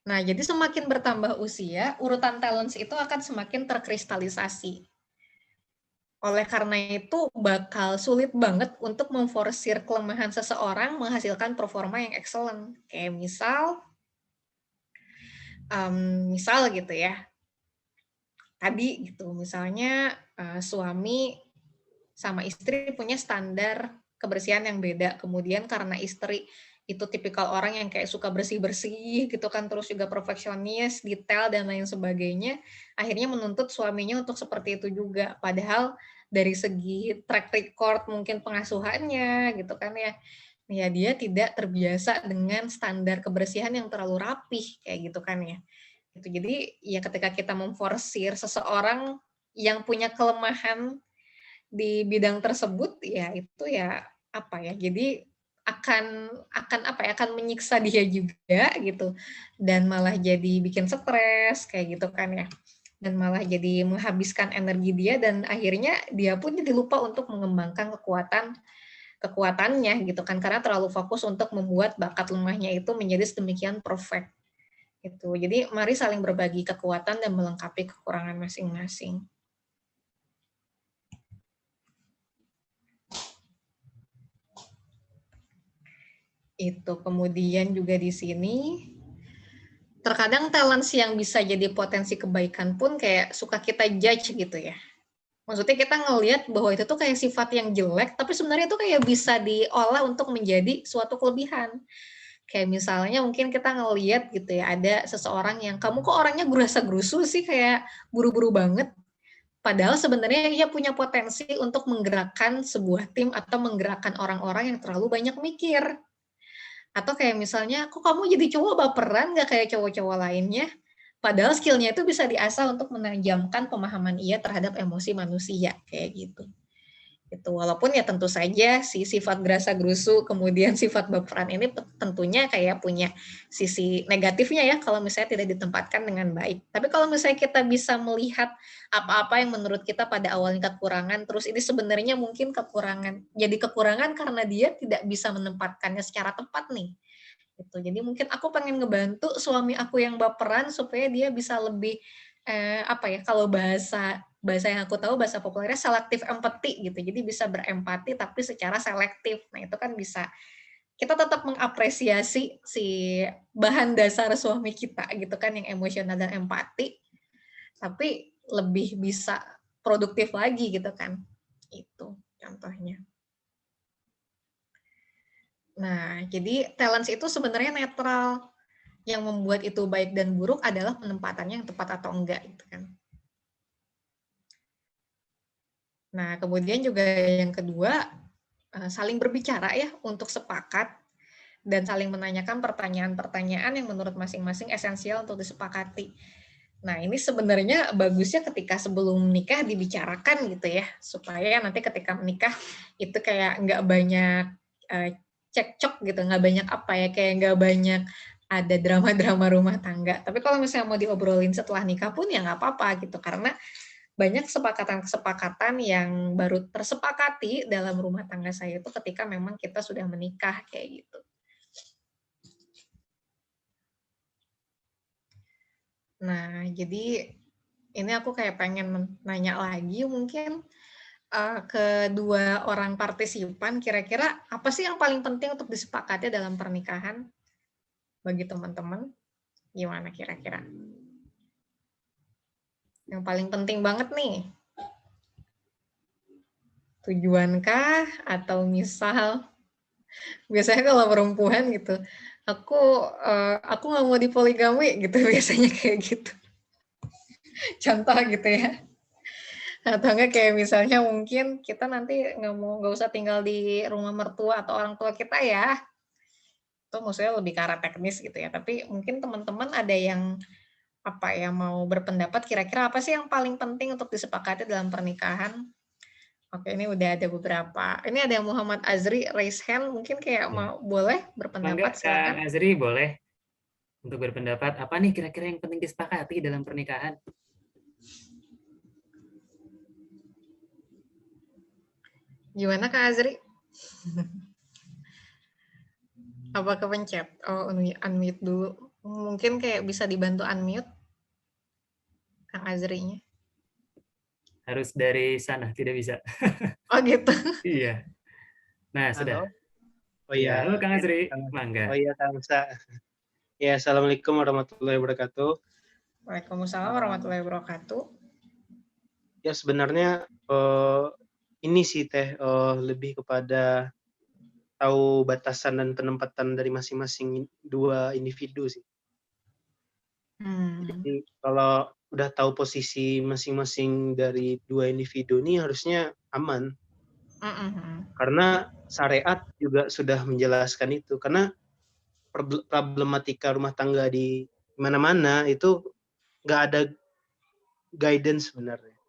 Nah, jadi semakin bertambah usia, urutan talents itu akan semakin terkristalisasi. Oleh karena itu, bakal sulit banget untuk memforsir kelemahan seseorang menghasilkan performa yang excellent. Kayak misal gitu ya, tadi gitu, misalnya suami sama istri punya standar kebersihan yang beda, kemudian karena istri itu tipikal orang yang kayak suka bersih-bersih gitu kan, terus juga perfeksionis, detail, dan lain sebagainya, akhirnya menuntut suaminya untuk seperti itu juga. Padahal dari segi track record mungkin pengasuhannya gitu kan ya dia tidak terbiasa dengan standar kebersihan yang terlalu rapih kayak gitu kan ya. Gitu. Jadi ya ketika kita memforsir seseorang yang punya kelemahan di bidang tersebut, ya itu ya apa ya, jadi akan menyiksa dia juga gitu, dan malah jadi bikin stres kayak gitu kan ya, dan malah jadi menghabiskan energi dia, dan akhirnya dia pun jadi lupa untuk mengembangkan kekuatannya gitu kan, karena terlalu fokus untuk membuat bakat lemahnya itu menjadi sedemikian perfect gitu. Jadi mari saling berbagi kekuatan dan melengkapi kekurangan masing-masing. Itu. Kemudian juga di sini terkadang talents yang bisa jadi potensi kebaikan pun kayak suka kita judge gitu ya. Maksudnya kita ngelihat bahwa itu tuh kayak sifat yang jelek, tapi sebenarnya itu kayak bisa diolah untuk menjadi suatu kelebihan. Kayak misalnya mungkin kita ngelihat gitu ya, ada seseorang yang, kamu kok orangnya gerasa-gerusu sih, kayak buru-buru banget. Padahal sebenarnya dia punya potensi untuk menggerakkan sebuah tim atau menggerakkan orang-orang yang terlalu banyak mikir. Atau kayak misalnya, kok kamu jadi cowok baperan nggak kayak cowok-cowok lainnya? Padahal skill-nya itu bisa diasah untuk menajamkan pemahaman ia terhadap emosi manusia, kayak gitu. Itu walaupun ya tentu saja si sifat gerasa gerusu kemudian sifat baperan ini tentunya kayak punya sisi negatifnya ya kalau misalnya tidak ditempatkan dengan baik. Tapi kalau misalnya kita bisa melihat apa-apa yang menurut kita pada awalnya kekurangan, terus ini sebenarnya mungkin jadi kekurangan karena dia tidak bisa menempatkannya secara tepat nih. Gitu. Jadi mungkin aku pengen ngebantu suami aku yang baperan supaya dia bisa lebih kalau bahasa yang aku tahu bahasa populernya selektif empati gitu. Jadi bisa berempati tapi secara selektif. Nah, itu kan bisa kita tetap mengapresiasi si bahan dasar suami kita gitu kan yang emosional dan empati, tapi lebih bisa produktif lagi gitu kan. Itu contohnya. Nah, jadi talents itu sebenarnya netral. Yang membuat itu baik dan buruk adalah penempatannya yang tepat atau enggak gitu kan. Nah, kemudian juga yang kedua, saling berbicara ya untuk sepakat dan saling menanyakan pertanyaan-pertanyaan yang menurut masing-masing esensial untuk disepakati. Nah, ini sebenarnya bagusnya ketika sebelum menikah dibicarakan gitu ya, supaya nanti ketika menikah itu kayak nggak banyak cekcok gitu, nggak banyak kayak nggak banyak ada drama-drama rumah tangga. Tapi kalau misalnya mau diobrolin setelah nikah pun ya nggak apa-apa gitu, karena banyak kesepakatan-kesepakatan yang baru tersepakati dalam rumah tangga saya itu ketika memang kita sudah menikah kayak gitu. Nah, jadi ini aku kayak pengen nanya lagi mungkin kedua orang partisipan, kira-kira apa sih yang paling penting untuk disepakati dalam pernikahan bagi teman-teman? Gimana kira-kira? Yang paling penting banget nih. Tujuankah? Atau misal, biasanya kalau perempuan gitu, aku nggak mau dipoligami gitu, biasanya kayak gitu. Contoh gitu ya. Atau enggak kayak misalnya mungkin kita nanti nggak usah tinggal di rumah mertua atau orang tua kita ya. Itu maksudnya lebih ke arah teknis gitu ya. Tapi mungkin teman-teman ada yang mau berpendapat kira-kira apa sih yang paling penting untuk disepakati dalam pernikahan? Oke, ini udah ada beberapa. Ini ada Muhammad Azri raise hand, mungkin kayak mau boleh berpendapat, Kang silakan. Azri boleh untuk berpendapat apa nih kira-kira yang penting disepakati dalam pernikahan? Gimana Kak Azri? Apa kepencet? Oh, unmute dulu. Mungkin kayak bisa dibantu unmute Kang Azrinya. Harus dari sana, tidak bisa. Oh gitu. Iya. Nah, sudah. Halo. Oh Ya, iya. halo Kang Azri, mangga. Oh iya, Kang Sa. Ya, assalamualaikum warahmatullahi wabarakatuh. Waalaikumsalam warahmatullahi wabarakatuh. Ya sebenarnya ini sih lebih kepada tahu batasan dan penempatan dari masing-masing dua individu sih. Jadi kalau udah tahu posisi masing-masing dari dua individu ini harusnya aman. Karena syariat juga sudah menjelaskan itu. Karena problematika rumah tangga di mana-mana itu nggak ada guidance sebenarnya.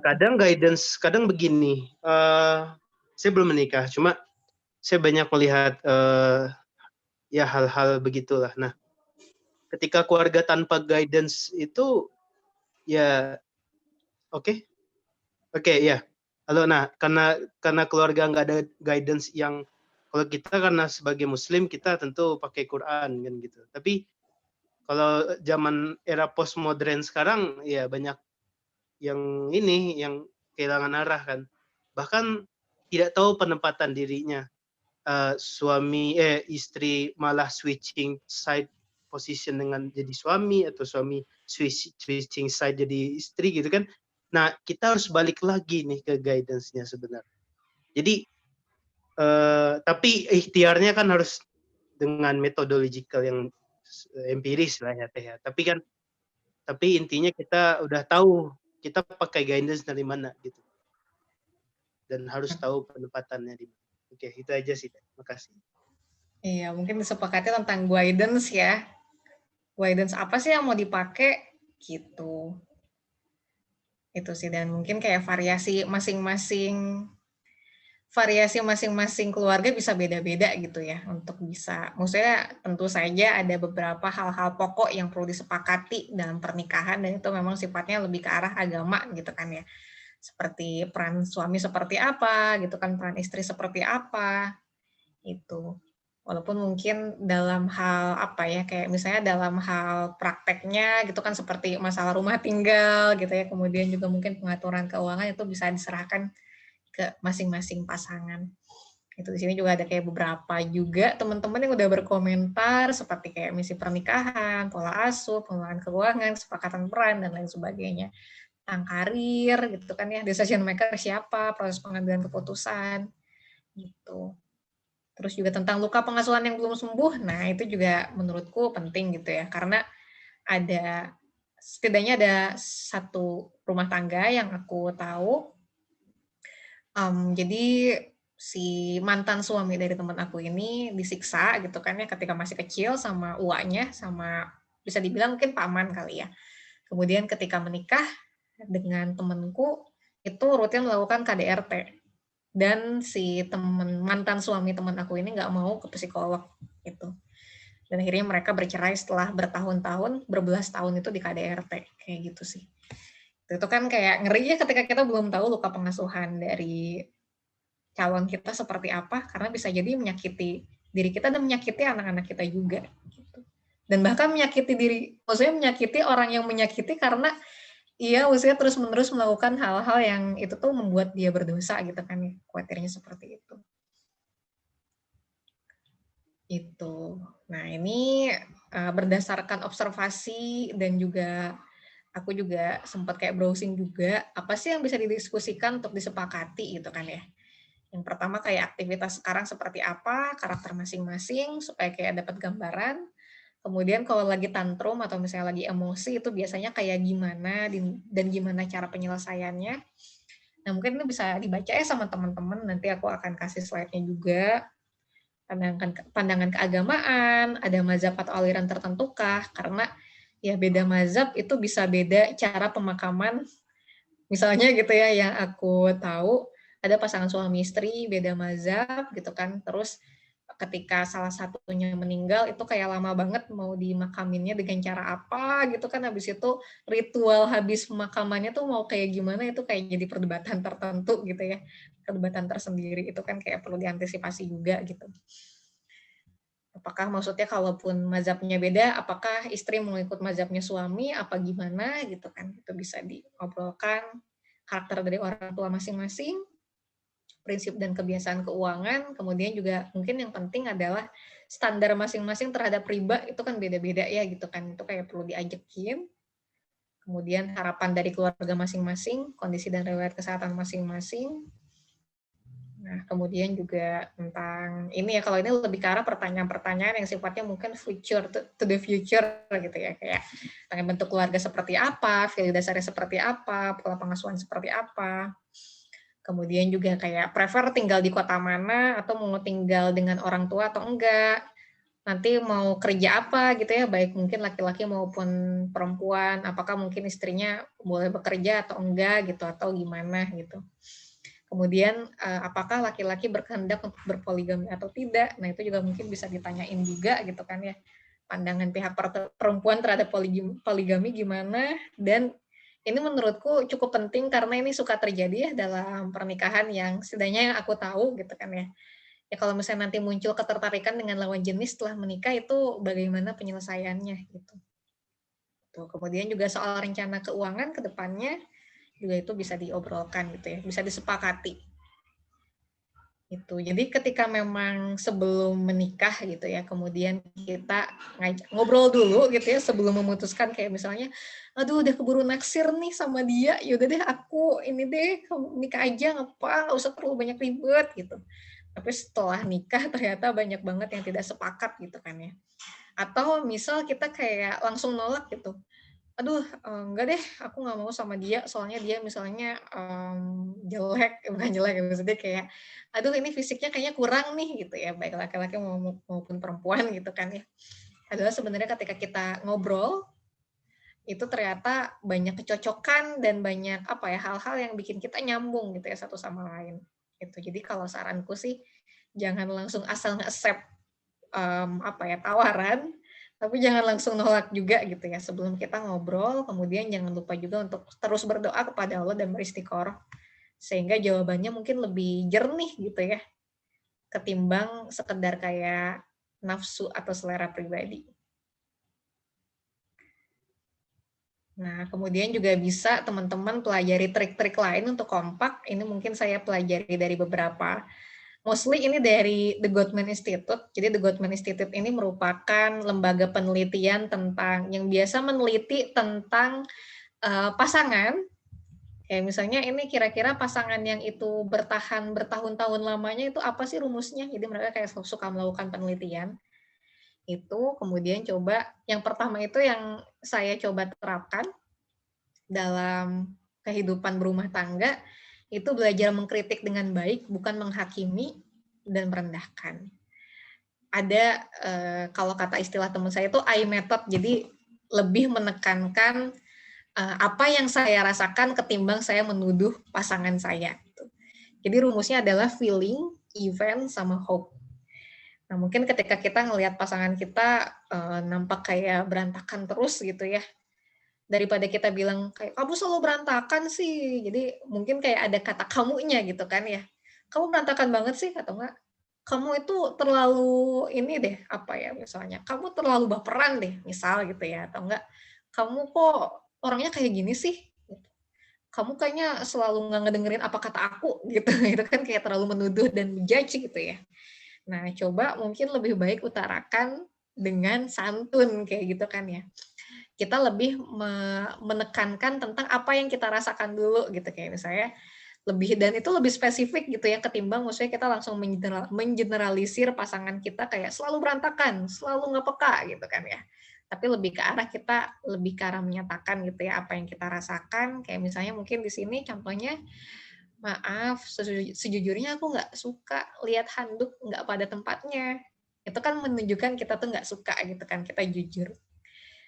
Kadang begini. Saya belum menikah, cuma saya banyak melihat ya hal-hal begitulah. Nah, ketika keluarga tanpa guidance itu ya oke ya. Halo, nah karena keluarga nggak ada guidance yang kalau kita karena sebagai Muslim kita tentu pakai Quran kan gitu. Tapi kalau zaman era postmodern sekarang ya banyak yang kehilangan arah kan. Bahkan tidak tahu penempatan dirinya. Istri malah switching side position dengan jadi suami atau suami switching side jadi istri gitu kan. Nah, kita harus balik lagi nih ke guidance-nya sebenarnya. Jadi tapi ikhtiarnya kan harus dengan metodological yang empiris lah ya Teh ya. Tapi intinya kita udah tahu kita pakai guidance dari mana gitu. Dan harus tahu penempatannya di mana. Oke, itu aja sih. Terima kasih. Iya, mungkin disepakati tentang guidance ya. Guidance apa sih yang mau dipakai gitu. Itu sih, dan mungkin kayak variasi masing-masing keluarga bisa beda-beda gitu ya untuk bisa, maksudnya tentu saja ada beberapa hal-hal pokok yang perlu disepakati dalam pernikahan dan itu memang sifatnya lebih ke arah agama gitu kan ya. Seperti peran suami seperti apa gitu kan, peran istri seperti apa itu. Walaupun mungkin dalam hal apa ya, kayak misalnya dalam hal prakteknya gitu kan seperti masalah rumah tinggal gitu ya, kemudian juga mungkin pengaturan keuangan itu bisa diserahkan ke masing-masing pasangan. Itu di sini juga ada kayak beberapa juga teman-teman yang udah berkomentar seperti kayak misi pernikahan, pola asuh, pengelolaan keuangan, kesepakatan peran dan lain sebagainya. Tentang karir gitu kan ya, decision maker siapa, proses pengambilan keputusan gitu. Terus juga tentang luka pengasuhan yang belum sembuh. Nah, itu juga menurutku penting gitu ya, karena setidaknya ada satu rumah tangga yang aku tahu. Jadi si mantan suami dari teman aku ini disiksa gitu kan ya ketika masih kecil sama uaknya, sama bisa dibilang mungkin paman kali ya. Kemudian ketika menikah dengan temanku itu rutin melakukan KDRT dan si mantan suami teman aku ini nggak mau ke psikolog gitu. Dan akhirnya mereka bercerai setelah bertahun-tahun, berbelas tahun itu di KDRT kayak gitu sih. Itu kan kayak ngeri ya ketika kita belum tahu luka pengasuhan dari calon kita seperti apa, karena bisa jadi menyakiti diri kita dan menyakiti anak-anak kita juga. Gitu. Dan bahkan maksudnya menyakiti orang yang menyakiti karena maksudnya terus-menerus melakukan hal-hal yang itu tuh membuat dia berdosa gitu kan, khawatirnya seperti itu. Itu. Nah ini berdasarkan observasi dan juga aku juga sempat kayak browsing juga, apa sih yang bisa didiskusikan untuk disepakati gitu kan ya. Yang pertama kayak aktivitas sekarang seperti apa, karakter masing-masing, supaya kayak dapat gambaran. Kemudian kalau lagi tantrum atau misalnya lagi emosi itu biasanya kayak gimana dan gimana cara penyelesaiannya. Nah mungkin itu bisa dibaca ya sama teman-teman, nanti aku akan kasih slide-nya juga. Pandangan keagamaan, ada mazhab atau aliran tertentu kah? Karena ya beda mazhab itu bisa beda cara pemakaman. Misalnya gitu ya, yang aku tahu ada pasangan suami istri beda mazhab gitu kan, terus ketika salah satunya meninggal itu kayak lama banget mau dimakaminnya dengan cara apa gitu kan, habis itu ritual habis pemakamannya tuh mau kayak gimana, itu kayak jadi perdebatan tertentu gitu ya, perdebatan tersendiri, itu kan kayak perlu diantisipasi juga gitu. Apakah maksudnya kalaupun mazhabnya beda, apakah istri mau ikut mazhabnya suami, apa gimana gitu kan, itu bisa diobrolkan, karakter dari orang tua masing-masing, prinsip dan kebiasaan keuangan, kemudian juga mungkin yang penting adalah standar masing-masing terhadap riba itu kan beda-beda ya gitu kan, itu kayak perlu diajakin. Kemudian harapan dari keluarga masing-masing, kondisi dan riwayat kesehatan masing-masing. Nah, kemudian juga tentang ini ya, kalau ini lebih ke arah pertanyaan-pertanyaan yang sifatnya mungkin future to the future gitu ya, kayak tentang bentuk keluarga seperti apa, value dasarnya seperti apa, pola pengasuhan seperti apa. Kemudian juga kayak prefer tinggal di kota mana, atau mau tinggal dengan orang tua atau enggak. Nanti mau kerja apa gitu ya, baik mungkin laki-laki maupun perempuan, apakah mungkin istrinya boleh bekerja atau enggak gitu, atau gimana gitu. Kemudian apakah laki-laki berkehendak untuk berpoligami atau tidak. Nah itu juga mungkin bisa ditanyain juga gitu kan ya. Pandangan pihak perempuan terhadap poligami gimana, dan ini menurutku cukup penting karena ini suka terjadi ya dalam pernikahan yang setidaknya yang aku tahu gitu kan ya. Ya kalau misalnya nanti muncul ketertarikan dengan lawan jenis setelah menikah, itu bagaimana penyelesaiannya gitu. Tuh, kemudian juga soal rencana keuangan ke depannya juga itu bisa diobrolkan gitu ya, bisa disepakati. Itu. Jadi ketika memang sebelum menikah gitu ya, kemudian kita ngobrol dulu gitu ya sebelum memutuskan, kayak misalnya, aduh udah keburu naksir nih sama dia, yaudah deh aku ini deh nikah aja, nggak usah terlalu banyak ribet gitu. Tapi setelah nikah ternyata banyak banget yang tidak sepakat gitu kan ya. Atau misal kita kayak langsung nolak gitu, aduh enggak deh aku nggak mau sama dia, soalnya dia misalnya jelek, bukan jelek ya, maksudnya kayak aduh ini fisiknya kayaknya kurang nih gitu ya, baik laki-laki maupun perempuan gitu kan ya. Adalah sebenarnya ketika kita ngobrol itu ternyata banyak kecocokan dan banyak hal-hal yang bikin kita nyambung gitu ya satu sama lain. Itu. Jadi kalau saranku sih jangan langsung asal nge-accept tawaran, tapi jangan langsung nolak juga gitu ya. Sebelum kita ngobrol, kemudian jangan lupa juga untuk terus berdoa kepada Allah dan beristiqoroh sehingga jawabannya mungkin lebih jernih gitu ya ketimbang sekedar kayak nafsu atau selera pribadi. Nah, kemudian juga bisa teman-teman pelajari trik-trik lain untuk kompak. Ini mungkin saya pelajari dari beberapa. Mostly ini dari The Gottman Institute. Jadi The Gottman Institute ini merupakan lembaga penelitian yang biasa meneliti tentang pasangan. Kayak misalnya ini kira-kira pasangan yang itu bertahan bertahun-tahun lamanya itu apa sih rumusnya? Jadi mereka kayak suka melakukan penelitian. Itu kemudian coba, yang pertama itu yang saya coba terapkan dalam kehidupan berumah tangga, itu belajar mengkritik dengan baik, bukan menghakimi dan merendahkan. Ada, kalau kata istilah teman saya itu I method, jadi lebih menekankan apa yang saya rasakan ketimbang saya menuduh pasangan saya. Jadi rumusnya adalah feeling, event, sama hope. Nah, mungkin ketika kita ngelihat pasangan kita nampak kayak berantakan terus gitu ya, daripada kita bilang kayak kamu selalu berantakan sih, jadi mungkin kayak ada kata kamunya gitu kan ya, kamu berantakan banget sih, atau enggak kamu itu terlalu ini deh, misalnya kamu terlalu baperan deh misal gitu ya, atau enggak kamu kok orangnya kayak gini sih, kamu kayaknya selalu nggak ngedengerin apa kata aku gitu. Itu kan kayak terlalu menuduh dan menjudge gitu ya. Nah, coba mungkin lebih baik utarakan dengan santun kayak gitu kan ya. Kita lebih menekankan tentang apa yang kita rasakan dulu gitu, kayak misalnya dan itu lebih spesifik gitu ya ketimbang maksudnya kita langsung mengeneralisir pasangan kita kayak selalu berantakan, selalu nggak peka gitu kan ya. Tapi lebih ke arah menyatakan gitu ya apa yang kita rasakan, kayak misalnya mungkin di sini contohnya, maaf sejujurnya aku nggak suka lihat handuk nggak pada tempatnya. Itu kan menunjukkan kita tuh nggak suka gitu kan, kita jujur.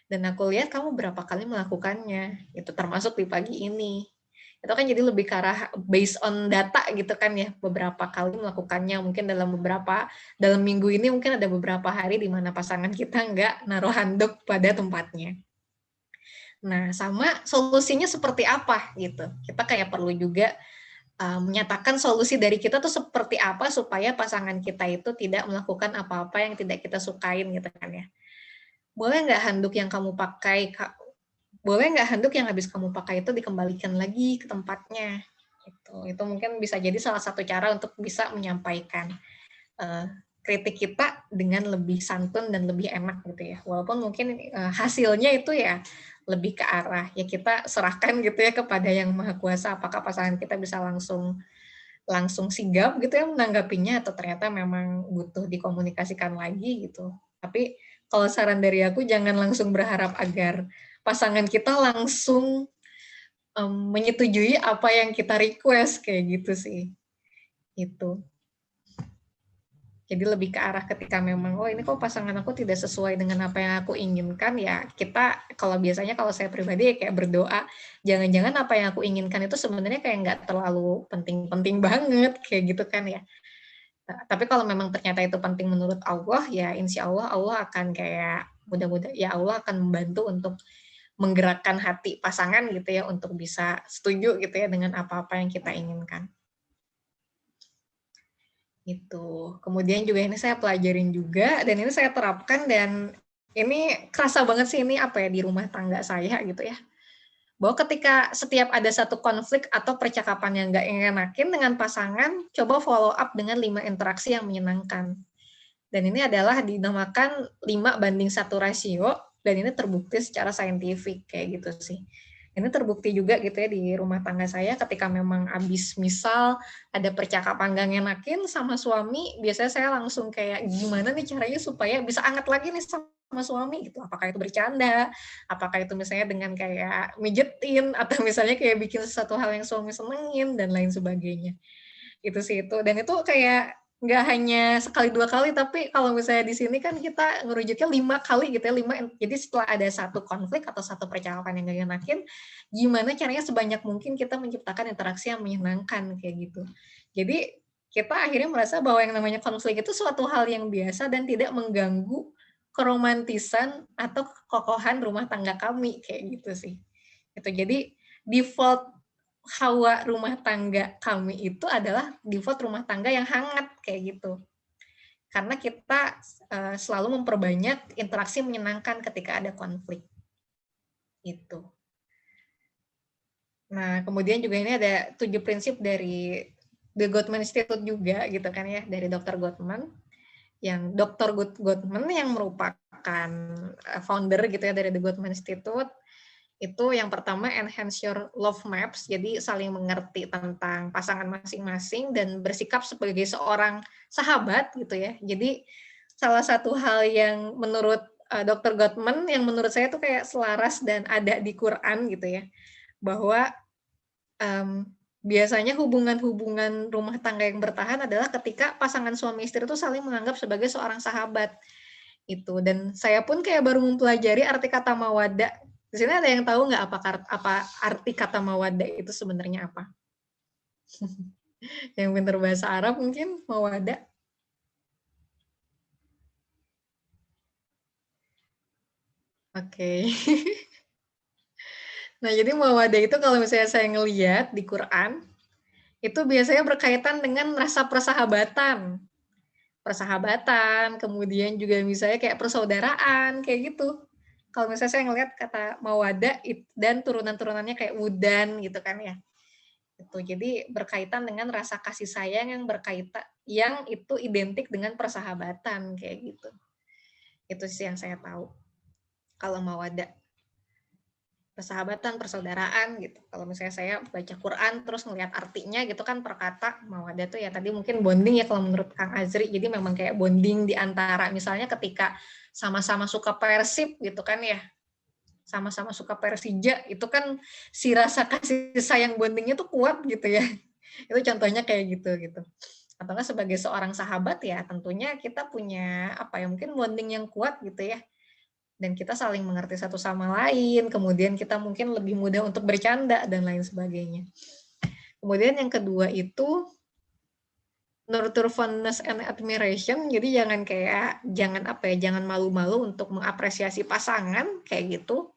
Dan aku lihat kamu berapa kali melakukannya, itu termasuk di pagi ini. Itu kan jadi lebih ke arah based on data gitu kan ya, beberapa kali melakukannya, mungkin dalam minggu ini mungkin ada beberapa hari di mana pasangan kita nggak naruh handuk pada tempatnya. Nah, sama solusinya seperti apa gitu. Kita kayak perlu juga menyatakan solusi dari kita tuh seperti apa supaya pasangan kita itu tidak melakukan apa-apa yang tidak kita sukain gitu kan ya. Boleh nggak handuk yang habis kamu pakai itu dikembalikan lagi ke tempatnya? Itu mungkin bisa jadi salah satu cara untuk bisa menyampaikan kritik kita dengan lebih santun dan lebih enak gitu ya. Walaupun mungkin hasilnya itu ya lebih ke arah ya kita serahkan gitu ya kepada Yang Maha Kuasa, apakah pasangan kita bisa langsung sigap gitu ya menanggapinya, atau ternyata memang butuh dikomunikasikan lagi gitu. Tapi kalau saran dari aku jangan langsung berharap agar pasangan kita langsung menyetujui apa yang kita request kayak gitu sih. Itu. Jadi lebih ke arah ketika memang ini kok pasangan aku tidak sesuai dengan apa yang aku inginkan, ya kita biasanya kalau saya pribadi kayak berdoa, jangan-jangan apa yang aku inginkan itu sebenarnya kayak nggak terlalu penting-penting banget kayak gitu kan ya. Tapi kalau memang ternyata itu penting menurut Allah, ya insya Allah akan kayak mudah-mudahan ya Allah akan membantu untuk menggerakkan hati pasangan gitu ya untuk bisa setuju gitu ya dengan apa-apa yang kita inginkan. Itu. Kemudian juga ini saya pelajarin juga dan ini saya terapkan dan ini kerasa banget sih ini di rumah tangga saya gitu ya. Bahwa ketika setiap ada satu konflik atau percakapan yang nggak enakin dengan pasangan, coba follow up dengan 5 interaksi yang menyenangkan. Dan ini adalah dinamakan 5:1 rasio, dan ini terbukti secara saintifik, kayak gitu sih. Ini terbukti juga gitu ya di rumah tangga saya ketika memang misal ada percakapan nggak ngenakin sama suami, biasanya saya langsung kayak gimana nih caranya supaya bisa anget lagi nih sama suami gitu. Apakah itu bercanda, apakah itu misalnya dengan kayak mijetin, atau misalnya kayak bikin sesuatu hal yang suami senengin dan lain sebagainya. Gitu sih itu. Dan itu kayak nggak hanya sekali 2 kali, tapi kalau misalnya di sini kan kita ngerujuknya 5 kali gitu ya, 5. Jadi setelah ada satu konflik atau satu percakapan yang nggak ngenakin, gimana caranya sebanyak mungkin kita menciptakan interaksi yang menyenangkan kayak gitu. Jadi kita akhirnya merasa bahwa yang namanya konflik itu suatu hal yang biasa dan tidak mengganggu keromantisan atau kekokohan rumah tangga kami kayak gitu sih. Itu jadi default hawa rumah tangga kami itu adalah default rumah tangga yang hangat kayak gitu. Karena kita selalu memperbanyak interaksi menyenangkan ketika ada konflik. Itu. Nah, kemudian juga ini ada 7 prinsip dari The Gottman Institute juga gitu kan ya, dari Dr. Gottman. Yang Dr. Gottman yang merupakan founder gitu ya dari The Gottman Institute. Itu yang pertama enhance your love maps, jadi saling mengerti tentang pasangan masing-masing dan bersikap sebagai seorang sahabat gitu ya. Jadi salah satu hal yang menurut Dr. Gottman yang menurut saya tuh kayak selaras dan ada di Quran gitu ya, bahwa biasanya hubungan-hubungan rumah tangga yang bertahan adalah ketika pasangan suami istri itu saling menganggap sebagai seorang sahabat itu. Dan saya pun kayak baru mempelajari arti kata mawaddah. Di sini ada yang tahu nggak apa arti kata mawaddah itu sebenarnya apa? Yang pintar bahasa Arab mungkin mawaddah. Oke. Nah, jadi mawaddah itu kalau misalnya saya ngelihat di Quran, itu biasanya berkaitan dengan rasa persahabatan. Persahabatan, kemudian juga misalnya kayak persaudaraan, kayak gitu. Kalau misalnya saya ngelihat kata mawaddah dan turunan-turunannya kayak wudan gitu kan ya. Itu jadi berkaitan dengan rasa kasih sayang yang itu identik dengan persahabatan kayak gitu. Itu sih yang saya tahu. Kalau mawaddah, persahabatan, persaudaraan gitu. Kalau misalnya saya baca Quran terus ngelihat artinya gitu kan per kata, mawaddah tuh ya tadi mungkin bonding ya kalau menurut Kang Azri. Jadi memang kayak bonding di antara misalnya ketika sama-sama suka Persib gitu kan ya. Sama-sama suka Persija, itu kan si rasa kasih sayang bondingnya tuh kuat gitu ya. Itu contohnya kayak gitu. Atau enggak sebagai seorang sahabat ya tentunya kita punya apa ya mungkin bonding yang kuat gitu ya. Dan kita saling mengerti satu sama lain, kemudian kita mungkin lebih mudah untuk bercanda dan lain sebagainya. Kemudian yang kedua itu nurture fondness and admiration, jadi jangan malu-malu untuk mengapresiasi pasangan kayak gitu.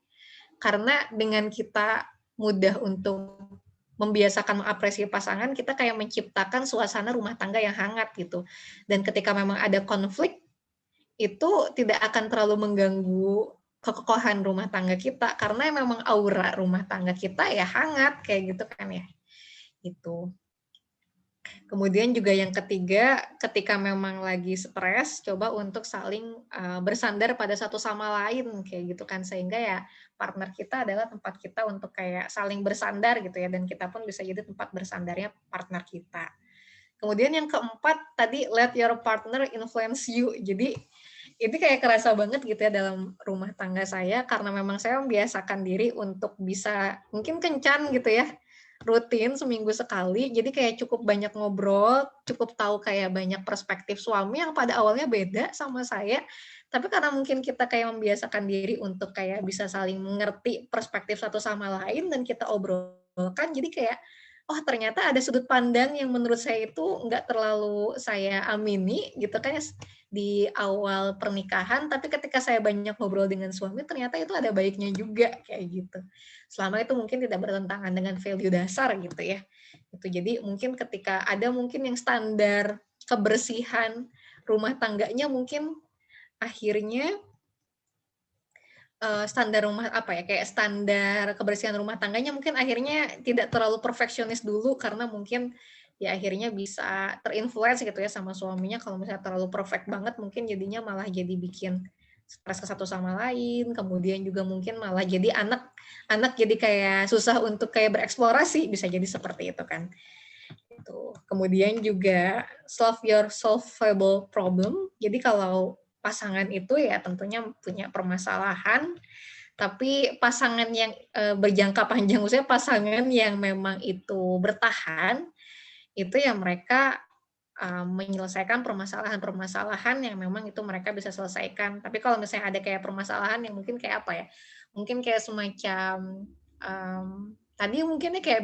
Karena dengan kita mudah untuk membiasakan mengapresiasi pasangan, kita kayak menciptakan suasana rumah tangga yang hangat gitu. Dan ketika memang ada konflik, itu tidak akan terlalu mengganggu kekokohan rumah tangga kita, karena memang aura rumah tangga kita ya hangat, kayak gitu kan ya. Itu. Kemudian juga yang ketiga, ketika memang lagi stres, coba untuk saling bersandar pada satu sama lain, kayak gitu kan. Sehingga ya partner kita adalah tempat kita untuk kayak saling bersandar gitu ya, dan kita pun bisa jadi tempat bersandarnya partner kita. Kemudian yang keempat, tadi let your partner influence you. Jadi ini kayak kerasa banget gitu ya dalam rumah tangga saya, karena memang saya membiasakan diri untuk bisa mungkin kencan gitu ya, rutin seminggu sekali, jadi kayak cukup banyak ngobrol, cukup tahu kayak banyak perspektif suami yang pada awalnya beda sama saya, tapi karena mungkin kita kayak membiasakan diri untuk kayak bisa saling mengerti perspektif satu sama lain dan kita obrolkan, jadi kayak oh ternyata ada sudut pandang yang menurut saya itu nggak terlalu saya amini gitu kan di awal pernikahan, tapi ketika saya banyak ngobrol dengan suami ternyata itu ada baiknya juga kayak gitu. Selama itu mungkin tidak bertentangan dengan value dasar gitu ya. Itu jadi mungkin ketika ada mungkin yang standar kebersihan rumah tangganya mungkin akhirnya standar rumah apa ya kayak standar kebersihan rumah tangganya mungkin akhirnya tidak terlalu perfeksionis dulu karena mungkin ya akhirnya bisa terinfluence gitu ya sama suaminya. Kalau misalnya terlalu perfect banget mungkin jadinya malah jadi bikin stres ke satu sama lain, kemudian juga mungkin malah jadi anak jadi kayak susah untuk kayak bereksplorasi, bisa jadi seperti itu kan. Itu. Kemudian juga solve your solvable problem. Jadi kalau pasangan itu ya tentunya punya permasalahan, tapi pasangan yang berjangka panjang, maksudnya pasangan yang memang itu bertahan, itu ya mereka menyelesaikan permasalahan-permasalahan yang memang itu mereka bisa selesaikan. Tapi kalau misalnya ada kayak permasalahan yang mungkin kayak apa ya, mungkin kayak semacam, tadi mungkinnya kayak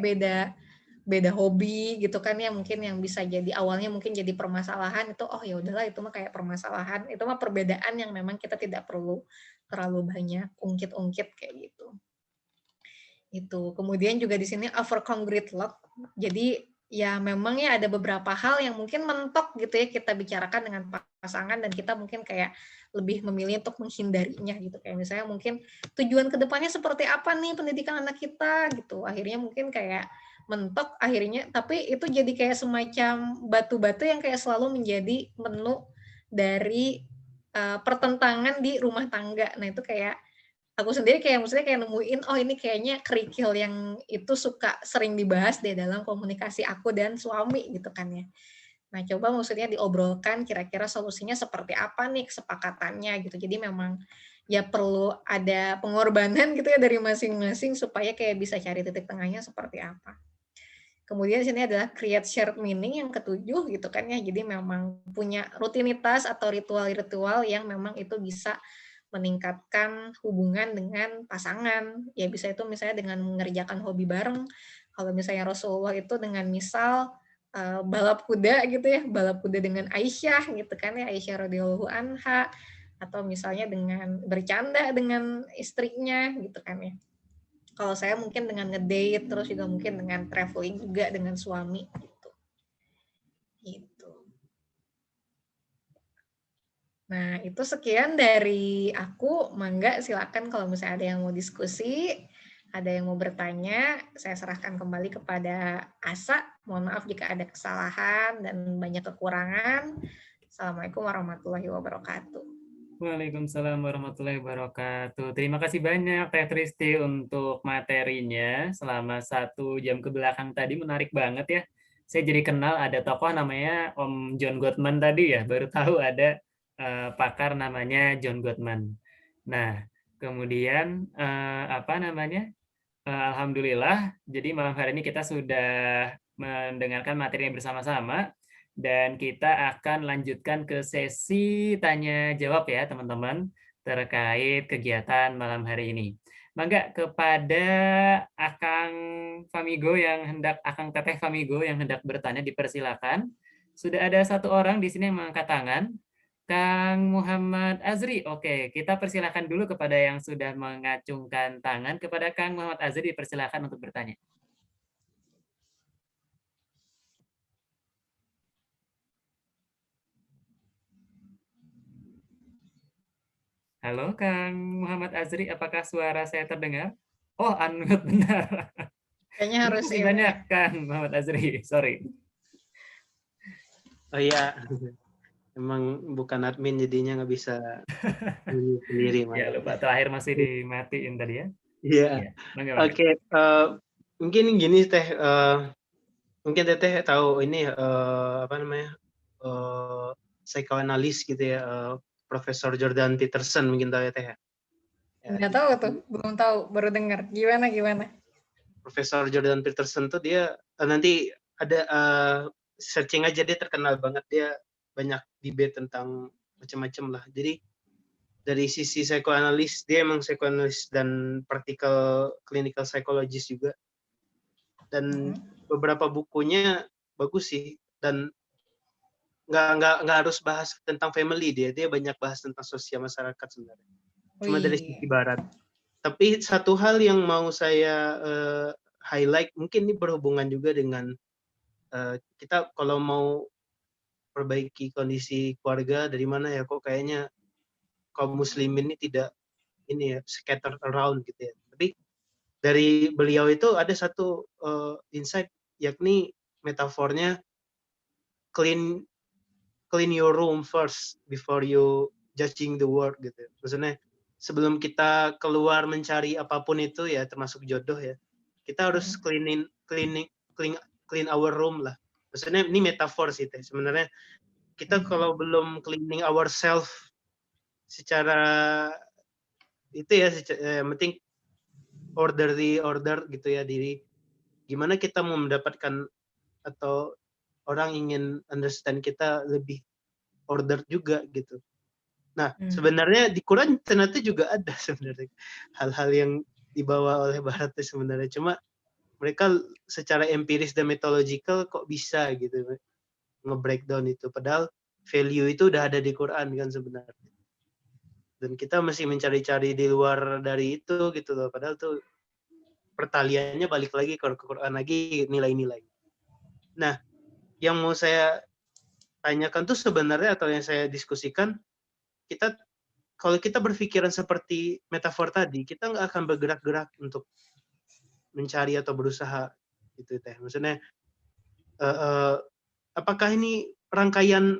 beda hobi gitu kan ya, mungkin yang bisa jadi awalnya mungkin jadi permasalahan itu, oh ya udahlah itu mah kayak permasalahan, itu mah perbedaan yang memang kita tidak perlu terlalu banyak ungkit-ungkit kayak gitu. Itu. Kemudian juga di sini overcome gridlock. Jadi ya memang ya ada beberapa hal yang mungkin mentok gitu ya kita bicarakan dengan pasangan dan kita mungkin kayak lebih memilih untuk menghindarinya gitu. Kayak misalnya mungkin tujuan kedepannya seperti apa nih pendidikan anak kita gitu. Akhirnya mungkin kayak mentok akhirnya, tapi itu jadi kayak semacam batu-batu yang kayak selalu menjadi menu dari pertentangan di rumah tangga. Nah itu kayak aku sendiri kayak maksudnya kayak nemuin, oh ini kayaknya kerikil yang itu suka sering dibahas deh dalam komunikasi aku dan suami gitu kan ya. Nah coba maksudnya diobrolkan kira-kira solusinya seperti apa nih kesepakatannya gitu. Jadi memang ya perlu ada pengorbanan gitu ya dari masing-masing supaya kayak bisa cari titik tengahnya seperti apa. Kemudian di sini adalah create shared meaning yang ketujuh gitu kan ya. Jadi memang punya rutinitas atau ritual-ritual yang memang itu bisa meningkatkan hubungan dengan pasangan. Ya bisa itu misalnya dengan mengerjakan hobi bareng. Kalau misalnya Rasulullah itu dengan misal balap kuda gitu ya, balap kuda dengan Aisyah gitu kan ya, Aisyah radhiyallahu anha, atau misalnya dengan bercanda dengan istrinya gitu kan ya. Kalau saya mungkin dengan ngedate, terus juga mungkin dengan traveling juga dengan suami gitu. Gitu. Nah, itu sekian dari aku. Mangga silakan kalau misalnya ada yang mau diskusi, ada yang mau bertanya, saya serahkan kembali kepada Asa. Mohon maaf jika ada kesalahan dan banyak kekurangan. Assalamualaikum warahmatullahi wabarakatuh. Waalaikumsalam warahmatullahi wabarakatuh. Terima kasih banyak Teh Tristi untuk materinya selama 1 jam ke belakang tadi, menarik banget ya. Saya jadi kenal ada tokoh namanya Om John Gottman tadi ya, baru tahu ada pakar namanya John Gottman. Nah, kemudian alhamdulillah, jadi malam hari ini kita sudah mendengarkan materinya bersama-sama. Dan kita akan lanjutkan ke sesi tanya jawab ya teman-teman terkait kegiatan malam hari ini. Mangga kepada Akang Famigo Akang Teteh Famigo yang hendak bertanya dipersilakan. Sudah ada 1 orang di sini yang mengangkat tangan. Kang Muhammad Azri. Oke, kita persilakan dulu kepada yang sudah mengacungkan tangan. Kepada Kang Muhammad Azri dipersilakan untuk bertanya. Halo Kang Muhammad Azri, apakah suara saya terdengar? Oh, unmute benar. Kayaknya harus Terima kasih banyak Kang Muhammad Azri, sorry. Oh iya, emang bukan admin jadinya nggak bisa sendiri. Ya lupa, terakhir masih dimatiin tadi ya. Iya. Oke, mungkin gini Teh, mungkin Teteh tahu ini apa namanya psikoanalis gitu ya, Profesor Jordan Peterson mungkin tahu ya Teh. Nggak tahu tuh, belum tahu, baru dengar. Gimana? Profesor Jordan Peterson tuh dia nanti ada searching aja, dia terkenal banget, dia banyak debate tentang macam-macam lah. Jadi dari sisi psikoanalis, dia emang psikoanalis dan practical clinical psychologist juga. Dan beberapa bukunya bagus sih, dan nggak harus bahas tentang family, dia banyak bahas tentang sosial masyarakat sebenarnya. Cuma dari sisi barat. Tapi satu hal yang mau saya highlight, mungkin ini berhubungan juga dengan kita kalau mau perbaiki kondisi keluarga, dari mana ya kok kayaknya kaum muslimin ini tidak ini ya, scattered around gitu ya. Tapi dari beliau itu ada satu insight, yakni metafornya clean your room first before you judging the world gitu. Maksudnya sebelum kita keluar mencari apapun itu ya, termasuk jodoh ya, kita harus clean our room lah. Maksudnya ini metafor sih Teh. Sebenarnya kita kalau belum cleaning ourselves secara itu ya, yang penting order gitu ya diri. Gimana kita mau mendapatkan atau orang ingin understand kita lebih order juga gitu. Nah, sebenarnya di Quran ternyata juga ada sebenarnya hal-hal yang dibawa oleh Barat sebenarnya. Cuma mereka secara empiris dan metodological kok bisa gitu nge-breakdown itu. Padahal value itu udah ada di Quran kan sebenarnya. Dan kita masih mencari-cari di luar dari itu gitu loh. Padahal tuh pertaliannya balik lagi ke Quran lagi, nilai-nilai. Nah, yang mau saya tanyakan tuh sebenarnya atau yang saya diskusikan, kalau kita berpikiran seperti metafor tadi, kita nggak akan bergerak-gerak untuk mencari atau berusaha gitu teh. Maksudnya apakah ini rangkaian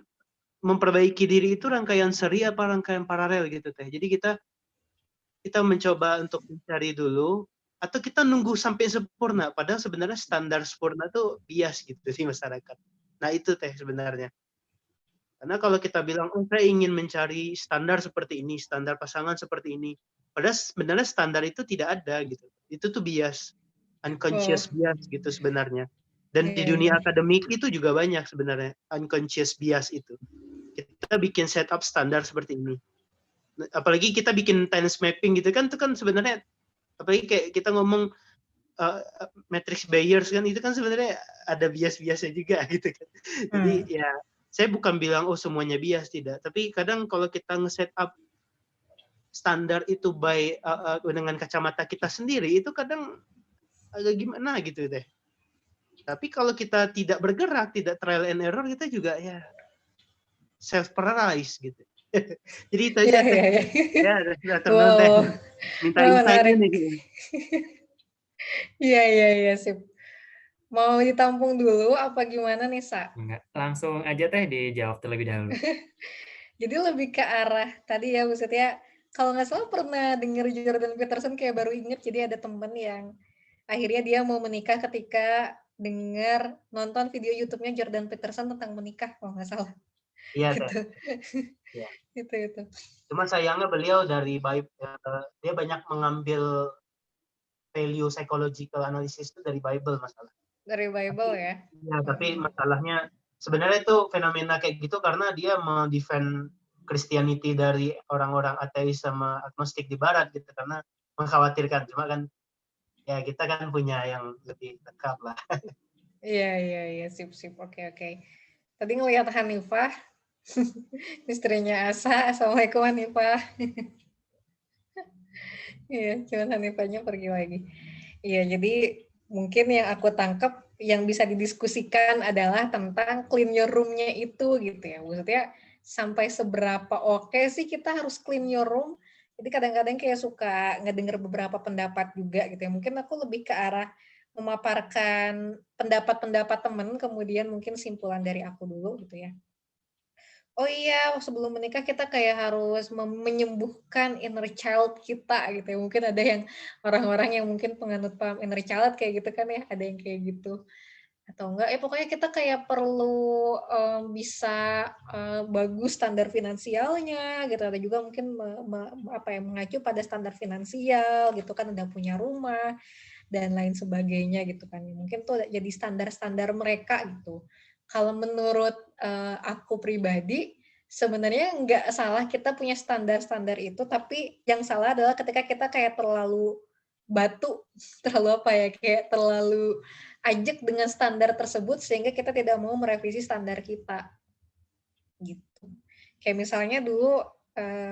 memperbaiki diri itu rangkaian seri apa rangkaian paralel gitu teh. Jadi kita mencoba untuk mencari dulu atau kita nunggu sampai sempurna, padahal sebenarnya standar sempurna tuh bias gitu di masyarakat. Nah itu teh sebenarnya. Karena kalau kita bilang, oh saya ingin mencari standar seperti ini, standar pasangan seperti ini, padahal sebenarnya standar itu tidak ada gitu. Itu tuh bias, unconscious bias gitu sebenarnya. Dan di dunia akademik itu juga banyak sebenarnya unconscious bias itu. Kita bikin setup standar seperti ini. Apalagi kita bikin tense mapping gitu kan, itu kan sebenarnya, apalagi kayak kita ngomong matrix Bayes kan, itu kan sebenarnya ada bias-biasnya juga gitu kan. Jadi ya, saya bukan bilang oh semuanya bias, tidak. Tapi kadang kalau kita nge-set up standar itu dengan kacamata kita sendiri, itu kadang agak gimana gitu deh. Tapi kalau kita tidak bergerak, tidak trial and error, kita juga ya self-paralyzed gitu. Jadi itu aja. Ya, teman-teman teh. Minta insight-nya nih. Iya, sip. Mau ditampung dulu apa gimana nih, Sa? Enggak, langsung aja teh dijawab terlebih dahulu. Jadi lebih ke arah tadi ya, maksudnya kalau nggak salah pernah denger Jordan Peterson, kayak baru inget, jadi ada temen yang akhirnya dia mau menikah ketika nonton video YouTube-nya Jordan Peterson tentang menikah, kalau nggak salah. Iya, gitu. Ya. Itu. Cuma sayangnya beliau dari dia banyak mengambil value psychological analysis itu dari Bible masalah. Dari Bible ya. Ya, tapi masalahnya sebenarnya itu fenomena kayak gitu karena dia mendefend Christianity dari orang-orang ateis sama agnostik di Barat gitu, karena mengkhawatirkan. Cuma kan ya kita kan punya yang lebih lengkap lah. Iya, sip. Oke. Tadi ngelihat Hanifah, istrinya Asa. Assalamualaikum Hanifah. Iya, cuman Hanifahnya pergi lagi. Iya, jadi mungkin yang aku tangkap yang bisa didiskusikan adalah tentang clean your room-nya itu gitu ya. Maksudnya sampai seberapa oke sih kita harus clean your room. Jadi kadang-kadang kayak suka ngedenger beberapa pendapat juga gitu ya. Mungkin aku lebih ke arah memaparkan pendapat-pendapat teman, kemudian mungkin simpulan dari aku dulu gitu ya. Oh iya, sebelum menikah kita kayak harus menyembuhkan inner child kita gitu ya. Mungkin ada yang orang-orang yang mungkin penganut paham inner child kayak gitu kan ya, ada yang kayak gitu. Atau enggak, pokoknya kita kayak perlu bisa bagus standar finansialnya gitu. Ada juga mungkin mengacu pada standar finansial gitu kan, udah punya rumah dan lain sebagainya gitu kan. Mungkin tuh jadi standar-standar mereka gitu. Kalau menurut aku pribadi, sebenarnya nggak salah kita punya standar-standar itu, tapi yang salah adalah ketika kita kayak terlalu batu, terlalu kayak terlalu ajak dengan standar tersebut sehingga kita tidak mau merevisi standar kita. Gitu. Kayak misalnya dulu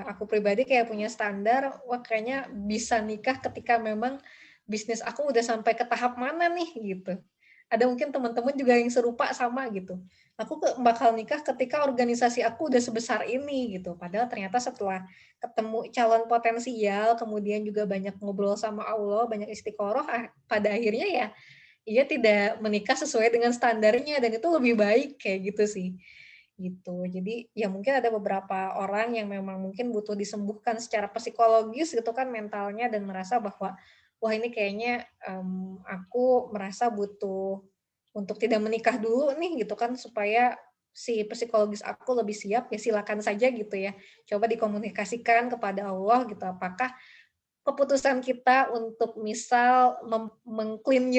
aku pribadi kayak punya standar, wah kayaknya bisa nikah ketika memang bisnis aku udah sampai ke tahap mana nih gitu. Ada mungkin teman-teman juga yang serupa sama gitu. Aku bakal nikah ketika organisasi aku udah sebesar ini gitu. Padahal ternyata setelah ketemu calon potensial, kemudian juga banyak ngobrol sama Allah, banyak istiqoroh, pada akhirnya ya ia tidak menikah sesuai dengan standarnya, dan itu lebih baik kayak gitu sih. Gitu. Jadi ya mungkin ada beberapa orang yang memang mungkin butuh disembuhkan secara psikologis gitu kan mentalnya, dan merasa bahwa wah ini kayaknya aku merasa butuh untuk tidak menikah dulu nih gitu kan, supaya si psikologis aku lebih siap. Ya silakan saja gitu ya, coba dikomunikasikan kepada Allah gitu, apakah keputusan kita untuk misal clean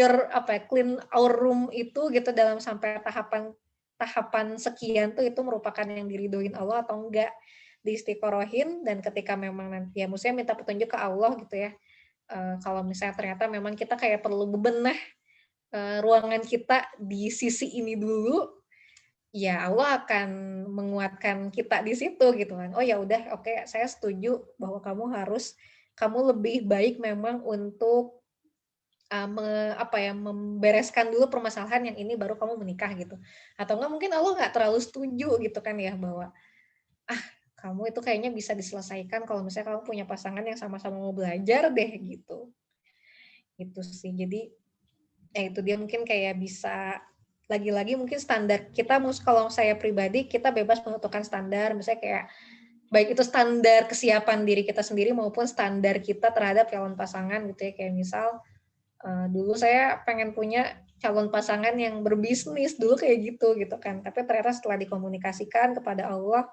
our room itu gitu dalam sampai tahapan tahapan sekian tuh itu merupakan yang diridhoin Allah atau enggak, diistiqorohin, dan ketika memang nanti ya maksudnya minta petunjuk ke Allah gitu ya. Kalau misalnya ternyata memang kita kayak perlu bebenah ruangan kita di sisi ini dulu, ya Allah akan menguatkan kita di situ gitu kan. Oh ya udah, oke, saya setuju bahwa kamu lebih baik memang untuk membereskan dulu permasalahan yang ini baru kamu menikah gitu. Atau enggak mungkin Allah nggak terlalu setuju gitu kan ya, bahwa kamu itu kayaknya bisa diselesaikan kalau misalnya kamu punya pasangan yang sama-sama mau belajar deh gitu. Itu sih. Jadi itu dia mungkin kayak bisa lagi-lagi mungkin standar kita, kalau saya pribadi kita bebas menentukan standar, misalnya kayak baik itu standar kesiapan diri kita sendiri maupun standar kita terhadap calon pasangan gitu ya. Kayak misal dulu saya pengen punya calon pasangan yang berbisnis dulu kayak gitu kan, tapi ternyata setelah dikomunikasikan kepada Allah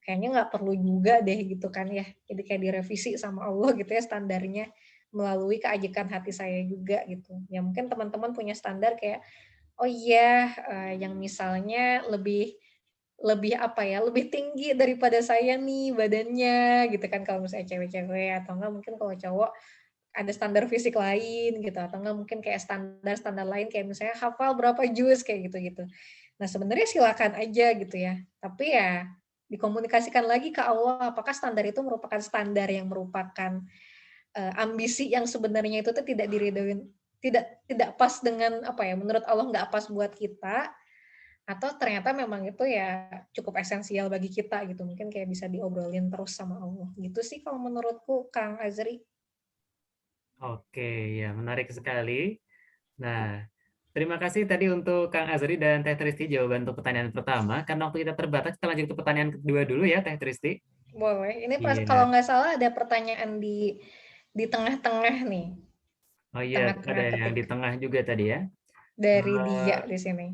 kayaknya nggak perlu juga deh gitu kan ya, jadi kayak direvisi sama Allah gitu ya standarnya melalui keajikan hati saya juga gitu ya. Mungkin teman-teman punya standar kayak oh iya yang misalnya lebih lebih tinggi daripada saya nih badannya gitu kan kalau misalnya cewek-cewek, atau enggak mungkin kalau cowok ada standar fisik lain gitu, atau enggak mungkin kayak standar lain kayak misalnya hafal berapa juz kayak gitu-gitu. Nah sebenarnya silakan aja gitu ya, tapi ya dikomunikasikan lagi ke Allah apakah standar itu merupakan standar yang merupakan ambisi yang sebenarnya itu tuh tidak diridhoin, tidak pas dengan menurut Allah nggak pas buat kita, atau ternyata memang itu ya cukup esensial bagi kita gitu, mungkin kayak bisa diobrolin terus sama Allah gitu sih kalau menurutku, Kang Azri. Oke, ya menarik sekali. Nah, terima kasih tadi untuk Kang Azri dan Teh Tristi jawaban untuk pertanyaan pertama. Karena waktu kita terbatas, kita lanjut ke pertanyaan kedua dulu ya, Teh Tristi. Boleh. Ini Iya. kalau nggak salah ada pertanyaan di tengah-tengah nih. Oh iya, ada Tengah-tengah yang di ketik tengah juga tadi ya. dari dia di sini.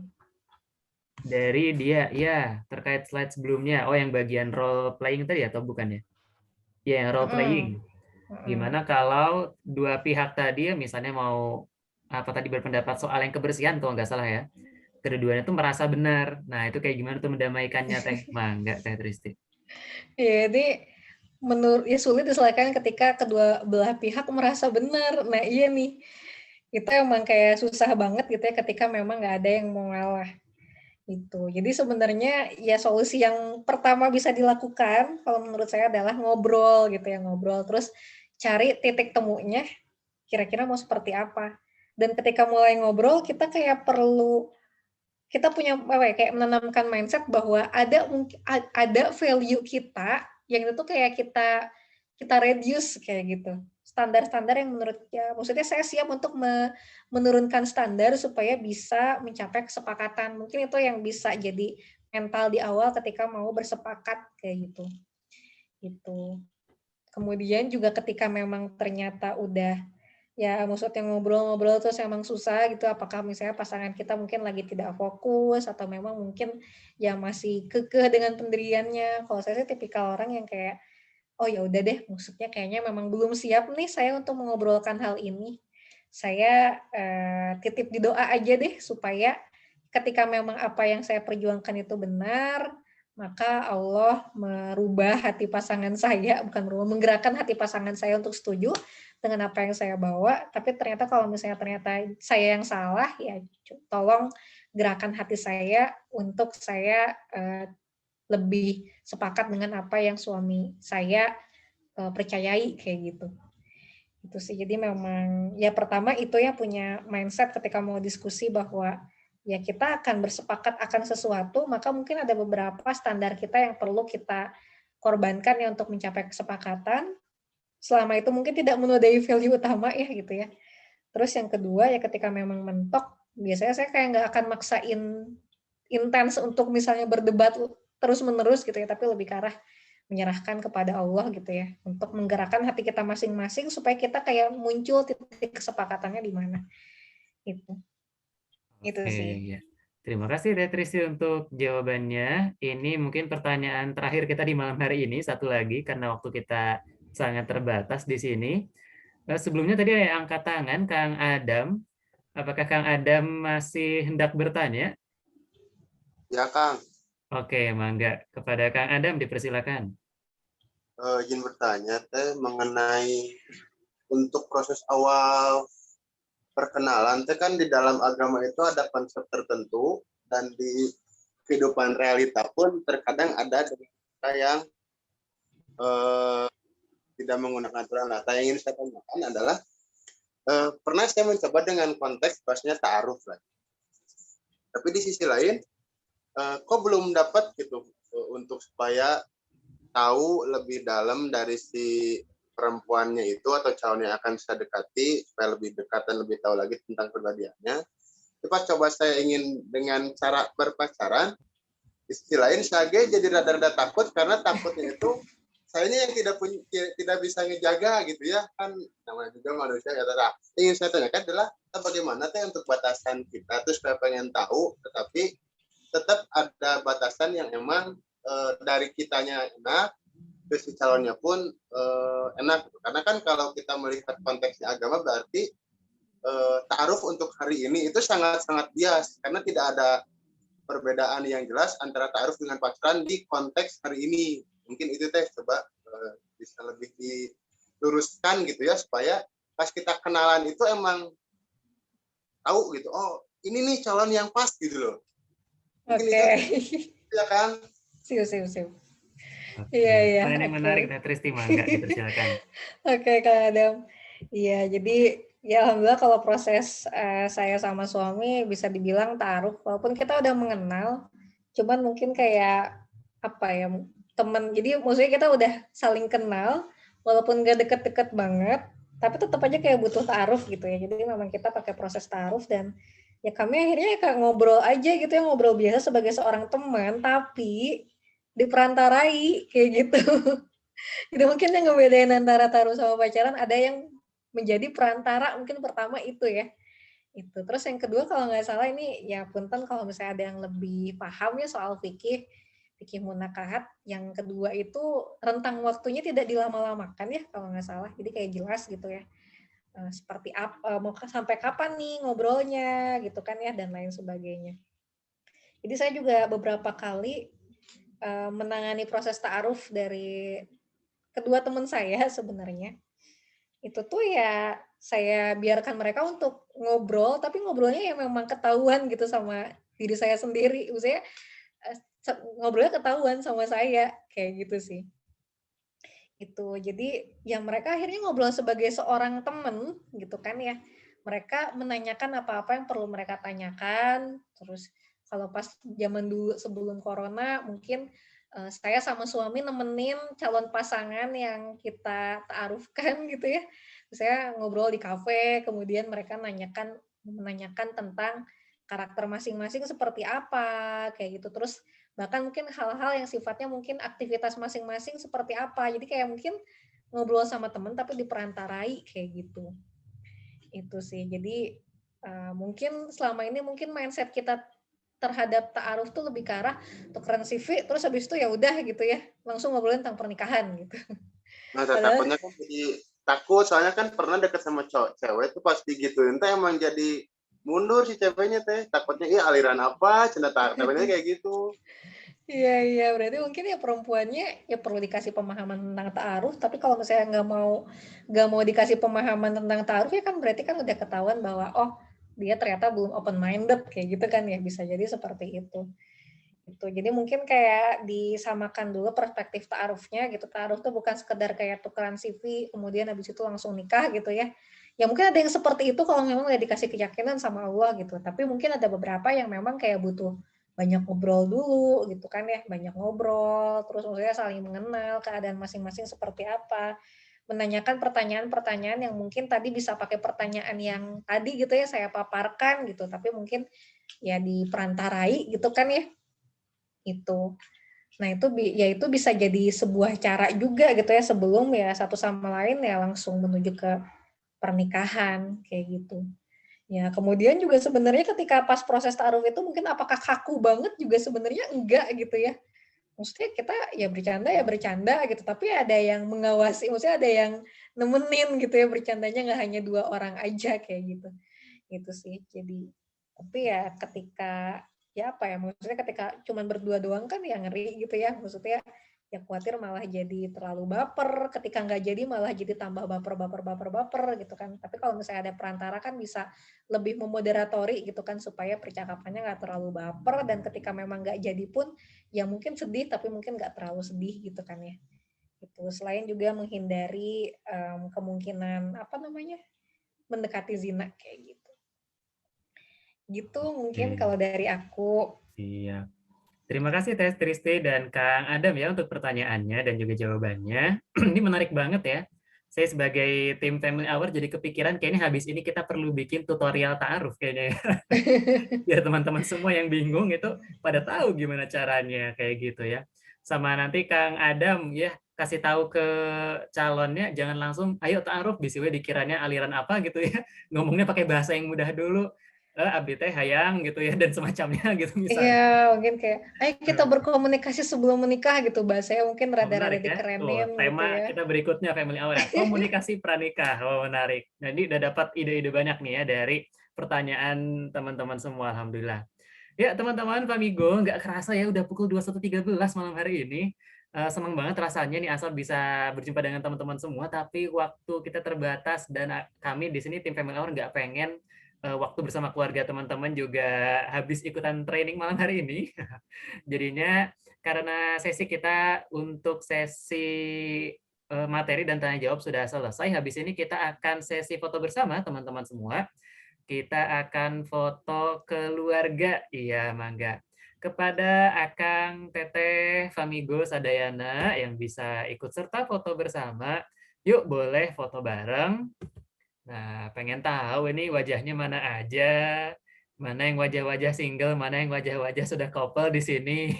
Dari dia, ya, terkait slide sebelumnya. Oh, yang bagian role playing tadi atau bukan ya? Ya, yang role playing. Gimana kalau dua pihak tadi misalnya mau tadi berpendapat soal yang kebersihan kalau nggak salah ya. Kedua-duanya tuh merasa benar. Nah, itu kayak gimana tuh mendamaikannya, Teh? Mangga, Teh Tristi. Ya, jadi sulit diselesaikan ketika kedua belah pihak merasa benar. Nah, iya nih. Itu emang kayak susah banget gitu ya ketika memang nggak ada yang mau ngalah. Itu. Jadi sebenarnya ya solusi yang pertama bisa dilakukan kalau menurut saya adalah ngobrol gitu ya, ngobrol terus cari titik temunya kira-kira mau seperti apa. Dan ketika mulai ngobrol kita kayak kita punya kayak menanamkan mindset bahwa ada value kita yang itu kayak kita reduce kayak gitu. Standar-standar yang maksudnya saya siap untuk menurunkan standar supaya bisa mencapai kesepakatan. Mungkin itu yang bisa jadi mental di awal ketika mau bersepakat kayak gitu. Gitu. Kemudian juga ketika memang ternyata udah ya maksudnya ngobrol-ngobrol terus emang susah gitu, apakah misalnya pasangan kita mungkin lagi tidak fokus atau memang mungkin ya masih kekeh dengan pendiriannya. Kalau saya sih tipikal orang yang kayak oh ya udah deh, maksudnya kayaknya memang belum siap nih saya untuk mengobrolkan hal ini. Saya titip di doa aja deh supaya ketika memang apa yang saya perjuangkan itu benar, maka Allah merubah hati pasangan saya, bukan menggerakkan hati pasangan saya untuk setuju dengan apa yang saya bawa. Tapi ternyata kalau misalnya saya yang salah, ya tolong gerakan hati saya untuk saya lebih sepakat dengan apa yang suami saya percayai kayak gitu. Itu sih. Jadi memang ya pertama itu ya punya mindset ketika mau diskusi bahwa ya kita akan bersepakat akan sesuatu, maka mungkin ada beberapa standar kita yang perlu kita korbankan ya untuk mencapai kesepakatan. Selama itu mungkin tidak menodai value utama ya gitu ya. Terus yang kedua ya ketika memang mentok, biasanya saya kayak nggak akan maksain intens untuk misalnya berdebat terus-menerus gitu ya, tapi lebih ke arah menyerahkan kepada Allah gitu ya, untuk menggerakkan hati kita masing-masing supaya kita kayak muncul titik kesepakatannya di mana. Itu Oke, sih. ya. Terima kasih Teh Tristi untuk jawabannya. Ini mungkin pertanyaan terakhir kita di malam hari ini, satu lagi karena waktu kita sangat terbatas di sini. Sebelumnya tadi ada yang angkat tangan, Kang Adam. Apakah Kang Adam masih hendak bertanya? Ya, Kang. Oke, mangga. Kepada Kang Adam dipersilakan. Izin bertanya teh mengenai untuk proses awal perkenalan teh kan di dalam agama itu ada konsep tertentu dan di kehidupan realita pun terkadang ada kita yang tidak menggunakan aturan. Nah, yang ingin saya tanyakan adalah pernah saya mencoba dengan konteks bahasanya ta'aruf lah. Tapi di sisi lain kok belum dapat gitu untuk supaya tahu lebih dalam dari si perempuannya itu atau calon yang akan saya dekati supaya lebih dekat dan lebih tahu lagi tentang kepribadiannya. Tapi pas coba saya ingin dengan cara berpacaran, di sisi lain saya jadi rada-rada takut karena takutnya itu sayanya yang tidak bisa ngejaga gitu ya, kan namanya juga manusia ya. Ingin saya tanyakan adalah bagaimana teh untuk batasan kita terus supaya pengen tahu tetapi tetap ada batasan yang emang dari kitanya enak, terus si calonnya pun enak. Karena kan kalau kita melihat konteksnya agama berarti ta'aruf untuk hari ini itu sangat-sangat bias karena tidak ada perbedaan yang jelas antara ta'aruf dengan pacaran di konteks hari ini. Mungkin itu teh coba bisa lebih diluruskan gitu ya supaya pas kita kenalan itu emang tahu gitu. Oh, ini nih calon yang pas gitu loh. Oke. Ya kan? Siap. Oke. Iya. Pertanyaan yang menarik, Tristi, mangga dipersilakan. Oke, Kak Adam. Iya, jadi ya alhamdulillah kalau proses saya sama suami bisa dibilang ta'aruf, walaupun kita udah mengenal, cuman mungkin kayak apa ya, teman. Jadi maksudnya kita udah saling kenal, walaupun gak deket-deket banget, tapi tetap aja kayak butuh ta'aruf gitu ya. Jadi memang kita pakai proses ta'aruf dan ya kami akhirnya kayak ngobrol aja gitu ya, ngobrol biasa sebagai seorang teman, tapi diperantarai kayak gitu. Jadi mungkin yang ngebedain antara ta'aruf sama pacaran ada yang menjadi perantara mungkin pertama itu ya. Itu. Terus yang kedua kalau nggak salah ini ya punten kalau misalnya ada yang lebih paham ya soal fikih munakahat. Yang kedua itu rentang waktunya tidak dilama-lamakan ya kalau nggak salah. Jadi kayak jelas gitu ya. Seperti apa mau sampai kapan nih ngobrolnya gitu kan ya dan lain sebagainya. Jadi saya juga beberapa kali menangani proses ta'aruf dari kedua teman saya sebenarnya. Itu tuh ya saya biarkan mereka untuk ngobrol, tapi ngobrolnya ya memang ketahuan gitu sama diri saya sendiri. Maksudnya ngobrolnya ketahuan sama saya, kayak gitu sih. Itu. Jadi ya mereka akhirnya ngobrol sebagai seorang teman gitu kan ya. Mereka menanyakan apa-apa yang perlu mereka tanyakan. Terus kalau pas zaman dulu sebelum corona mungkin saya sama suami nemenin calon pasangan yang kita ta'arufkan gitu ya. Saya ngobrol di kafe, kemudian mereka menanyakan tentang karakter masing-masing seperti apa, kayak gitu. Terus bahkan mungkin hal-hal yang sifatnya mungkin aktivitas masing-masing seperti apa. Jadi kayak mungkin ngobrol sama teman tapi diperantarai kayak gitu. Itu sih. Jadi mungkin selama ini mungkin mindset kita terhadap ta'aruf tuh lebih ke arah tukeran CV terus habis itu ya udah gitu ya langsung ngobrolin tentang pernikahan gitu. Nah, takutnya kan jadi takut soalnya kan pernah deket sama cewek tuh pasti gituin teh emang jadi mundur si ceweknya teh takutnya aliran apa cenah takutnya kayak gitu. Iya berarti mungkin ya perempuannya ya perlu dikasih pemahaman tentang ta'aruf tapi kalau misalnya nggak mau dikasih pemahaman tentang ta'aruf ya kan berarti kan udah ketahuan bahwa oh dia ternyata belum open minded kayak gitu kan ya bisa jadi seperti itu. Gitu. Jadi mungkin kayak disamakan dulu perspektif ta'arufnya gitu. Ta'aruf tuh bukan sekedar kayak tukeran CV kemudian habis itu langsung nikah gitu ya. Ya mungkin ada yang seperti itu kalau memang udah dikasih keyakinan sama Allah gitu. Tapi mungkin ada beberapa yang memang kayak butuh banyak ngobrol dulu gitu kan ya. Banyak ngobrol, terus maksudnya saling mengenal keadaan masing-masing seperti apa. Menanyakan pertanyaan-pertanyaan yang mungkin tadi bisa pakai pertanyaan yang tadi gitu ya saya paparkan gitu. Tapi mungkin ya diperantarai gitu kan ya. Itu. Nah, itu bisa jadi sebuah cara juga gitu ya sebelum ya satu sama lain ya langsung menuju ke pernikahan kayak gitu. Ya, kemudian juga sebenarnya ketika pas proses ta'aruf itu mungkin apakah kaku banget juga sebenarnya enggak gitu ya. Maksudnya kita ya bercanda gitu, tapi ada yang mengawasi, maksudnya ada yang nemenin gitu ya bercandanya nggak hanya 2 orang aja kayak gitu. Gitu sih. Jadi tapi ya ketika ya apa ya, maksudnya ketika cuman berdua doang kan ya ngeri gitu ya, maksudnya ya khawatir malah jadi terlalu baper, ketika nggak jadi malah jadi tambah baper gitu kan. Tapi kalau misalnya ada perantara kan bisa lebih memoderatori gitu kan, supaya percakapannya nggak terlalu baper, dan ketika memang nggak jadi pun ya mungkin sedih tapi mungkin nggak terlalu sedih gitu kan ya. Gitu. Selain juga menghindari kemungkinan apa namanya, mendekati zina kayak gitu. Gitu mungkin kalau dari aku. Iya. Terima kasih Teh Tristi dan Kang Adam ya untuk pertanyaannya dan juga jawabannya. Ini menarik banget ya. Saya sebagai tim Family Hour jadi kepikiran kayaknya habis ini kita perlu bikin tutorial ta'aruf kayaknya ya. Biar teman-teman semua yang bingung itu pada tahu gimana caranya kayak gitu ya. Sama nanti Kang Adam ya kasih tahu ke calonnya jangan langsung ayo ta'aruf bisiwe dikiranya aliran apa gitu ya. Ngomongnya pakai bahasa yang mudah dulu. Abdi teh hayang gitu ya dan semacamnya gitu misalnya. Iya, mungkin kayak, ayo kita berkomunikasi sebelum menikah gitu, bahasanya mungkin rada-rada Menarik ya. dikerenin gitu Tema ya. kita berikutnya Family Hour ya. Komunikasi pranikah. Menarik. Jadi udah dapat ide-ide banyak nih ya dari pertanyaan teman-teman semua. Alhamdulillah. Ya teman-teman Famigo, nggak kerasa ya udah pukul 21.13 malam hari ini. Senang banget rasanya nih asal bisa berjumpa dengan teman-teman semua, tapi waktu kita terbatas dan kami di sini tim Family Hour nggak pengen waktu bersama keluarga teman-teman juga habis ikutan training malam hari ini. Jadinya karena sesi kita untuk sesi materi dan tanya jawab sudah selesai, habis ini kita akan sesi foto bersama teman-teman semua. Kita akan foto keluarga, iya mangga. Kepada Akang, Teteh, Famigo, Sadayana yang bisa ikut serta foto bersama, yuk boleh foto bareng. Nah, pengen tahu ini wajahnya mana aja, mana yang wajah-wajah single, mana yang wajah-wajah sudah couple di sini.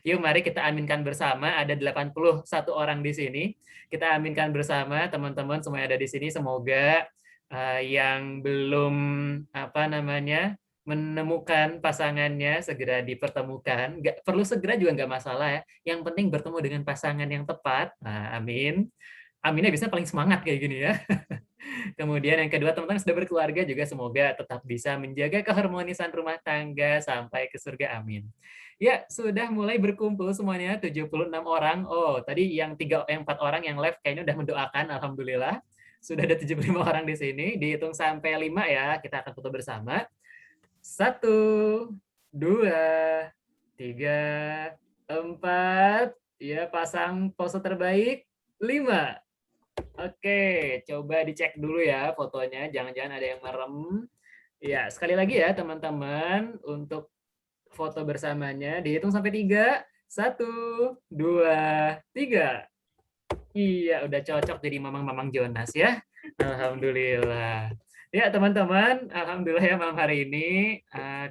Yuk mari kita aminkan bersama, ada 81 orang di sini. Kita aminkan bersama teman-teman semua yang ada di sini, semoga yang belum apa namanya menemukan pasangannya segera dipertemukan. Nggak perlu segera juga nggak masalah ya. Yang penting bertemu dengan pasangan yang tepat. Nah, amin. Aminnya biasanya paling semangat kayak gini ya. Kemudian yang kedua, teman-teman sudah berkeluarga juga semoga tetap bisa menjaga keharmonisan rumah tangga sampai ke surga. Amin. Ya, sudah mulai berkumpul semuanya 76 orang. Oh, tadi yang 4 orang yang live kayaknya udah mendoakan, alhamdulillah. Sudah ada 75 orang di sini. Dihitung sampai 5 ya, kita akan foto bersama. 1, 2, 3, 4. Ya, pasang pose terbaik. 5. Oke, coba dicek dulu ya fotonya. Jangan-jangan ada yang merem. Ya, sekali lagi ya teman-teman untuk foto bersamanya. Dihitung sampai 3. 1, 2, 3. Iya, udah cocok jadi mamang-mamang Jonas ya. Alhamdulillah. Ya teman-teman, alhamdulillah ya malam hari ini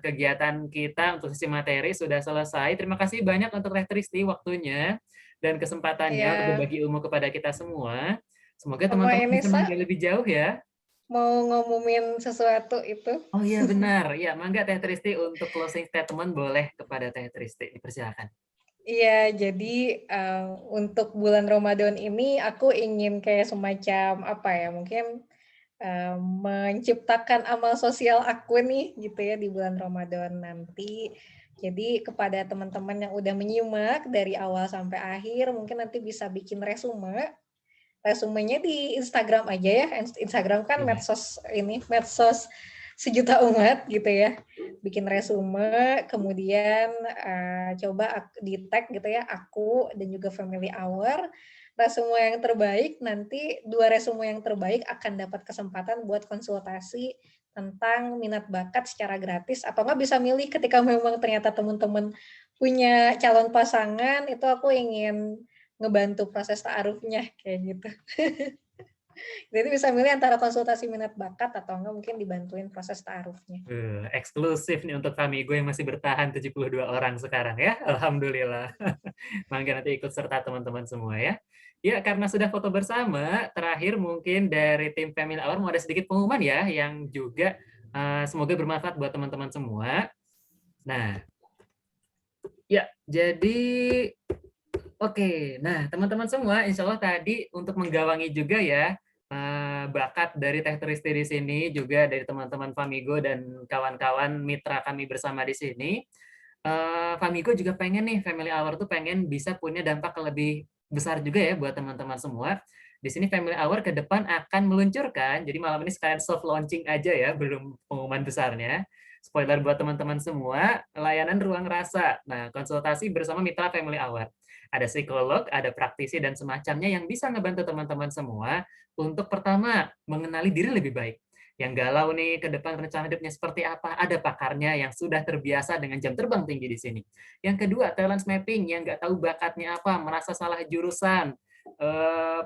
kegiatan kita untuk sesi materi sudah selesai. Terima kasih banyak untuk Teh Tristi waktunya dan kesempatannya untuk berbagi ilmu kepada kita semua. Semoga teman-teman bisa menggali lebih jauh ya. Mau ngomongin sesuatu itu. Oh iya benar. Ya, mangga Teh Tristi untuk closing statement boleh kepada Teh Tristi. Dipersilakan. Iya, jadi untuk bulan Ramadan ini aku ingin kayak semacam apa ya, mungkin menciptakan amal sosial aku nih gitu ya di bulan Ramadan nanti. Jadi kepada teman-teman yang udah menyimak dari awal sampai akhir, mungkin nanti bisa bikin resume. Resumenya di Instagram aja ya. Instagram kan medsos sejuta umat gitu ya. Bikin resume, kemudian coba di tag gitu ya, aku dan juga Family Hour. Resume yang terbaik, nanti 2 resume yang terbaik akan dapat kesempatan buat konsultasi tentang minat bakat secara gratis, atau nggak bisa milih ketika memang ternyata teman-teman punya calon pasangan, itu aku ingin ngebantu proses ta'arufnya kayak gitu. Jadi bisa milih antara konsultasi minat bakat atau enggak mungkin dibantuin proses ta'arufnya. Eksklusif nih untuk Famigo yang masih bertahan 72 orang sekarang ya. Alhamdulillah. Mangga nanti ikut serta teman-teman semua ya. Ya, karena sudah foto bersama, terakhir mungkin dari tim Family Hour mau ada sedikit pengumuman ya, yang juga semoga bermanfaat buat teman-teman semua. Nah, ya, jadi oke. Nah, teman-teman semua, insya Allah tadi untuk menggawangi juga ya, bakat dari Teh Tristi di sini, juga dari teman-teman Famigo dan kawan-kawan mitra kami bersama di sini. Famigo juga pengen nih, Family Hour tuh pengen bisa punya dampak lebih besar juga ya buat teman-teman semua. Di sini Family Hour ke depan akan meluncurkan, jadi malam ini sekalian soft launching aja ya, belum pengumuman besarnya. Spoiler buat teman-teman semua, layanan ruang rasa. Nah, konsultasi bersama mitra Family Hour. Ada psikolog, ada praktisi, dan semacamnya yang bisa ngebantu teman-teman semua untuk pertama, mengenali diri lebih baik. Yang galau nih, ke depan rencana hidupnya seperti apa, ada pakarnya yang sudah terbiasa dengan jam terbang tinggi di sini. Yang kedua, talent mapping, yang nggak tahu bakatnya apa, merasa salah jurusan,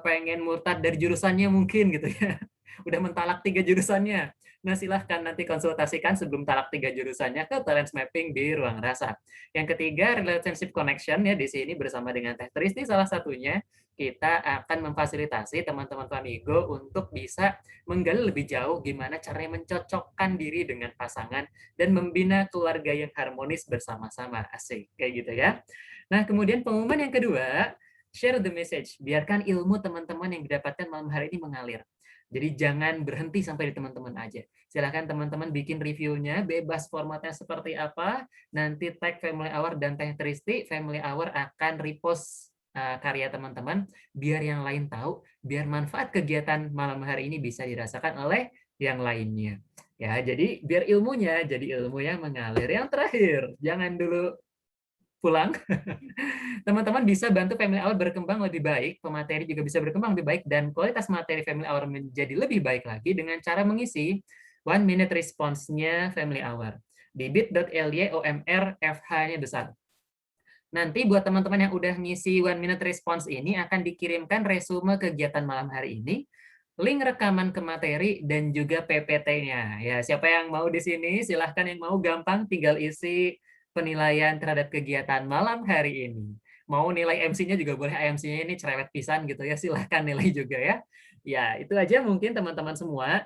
pengen murtad dari jurusannya mungkin gitu ya. Udah mentalak 3 jurusannya. Nah, silahkan nanti konsultasikan sebelum talak 3 jurusannya ke talent mapping di ruang rasa. Yang ketiga, relationship connection ya, di sini bersama dengan Teh Tristi salah satunya, kita akan memfasilitasi teman-teman Famigo untuk bisa menggali lebih jauh gimana caranya mencocokkan diri dengan pasangan dan membina keluarga yang harmonis bersama-sama. Asik, kayak gitu ya. Nah, kemudian pengumuman yang kedua, share the message. Biarkan ilmu teman-teman yang didapatkan malam hari ini mengalir. Jadi jangan berhenti sampai di teman-teman aja. Silahkan teman-teman bikin reviewnya, bebas formatnya seperti apa. Nanti tag Family Hour dan Teh Tristi, Family Hour akan repost karya teman-teman, biar yang lain tahu, biar manfaat kegiatan malam hari ini bisa dirasakan oleh yang lainnya. Ya, jadi biar ilmunya jadi ilmu yang mengalir. Yang terakhir, jangan dulu pulang. Teman-teman bisa bantu Family Hour berkembang lebih baik, pemateri juga bisa berkembang lebih baik, dan kualitas materi Family Hour menjadi lebih baik lagi dengan cara mengisi 1 minute response-nya Family Hour di bit.ly/OMR/FH-nya besar. Nanti buat teman-teman yang udah ngisi 1 minute response ini akan dikirimkan resume kegiatan malam hari ini, link rekaman ke materi, dan juga PPT-nya. Ya, siapa yang mau di sini, silahkan yang mau gampang tinggal isi penilaian terhadap kegiatan malam hari ini. Mau nilai MC-nya juga boleh, MC-nya ini cerewet pisan gitu ya, silahkan nilai juga ya. Ya, itu aja mungkin teman-teman semua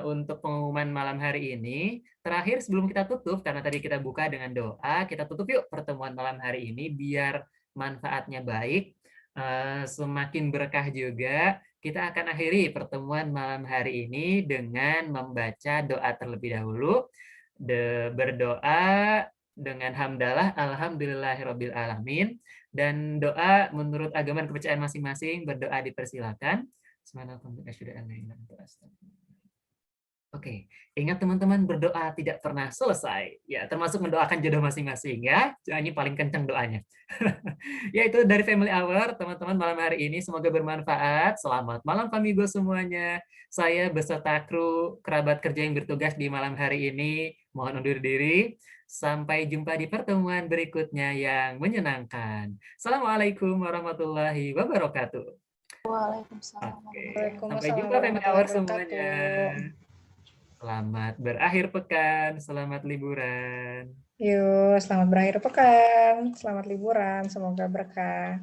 untuk pengumuman malam hari ini. Terakhir sebelum kita tutup, karena tadi kita buka dengan doa, kita tutup yuk pertemuan malam hari ini biar manfaatnya baik, semakin berkah juga. Kita akan akhiri pertemuan malam hari ini dengan membaca doa terlebih dahulu. Berdoa dengan hamdalah alhamdulillahirabbil alamin, dan doa menurut agama dan kepercayaan masing-masing, berdoa dipersilakan. Oke, ingat teman-teman, berdoa tidak pernah selesai. Ya, termasuk mendoakan jodoh masing-masing ya. Ini paling kencang doanya. Ya, itu dari Family Hour, teman-teman, malam hari ini. Semoga bermanfaat. Selamat malam Famigo semuanya. Saya beserta kru kerabat kerja yang bertugas di malam hari ini mohon undur diri. Sampai jumpa di pertemuan berikutnya yang menyenangkan. Assalamualaikum warahmatullahi wabarakatuh. Waalaikumsalam. Oke, sampai jumpa Family Hour semuanya. Selamat berakhir pekan, selamat liburan. Yuk, selamat berakhir pekan, selamat liburan, semoga berkah.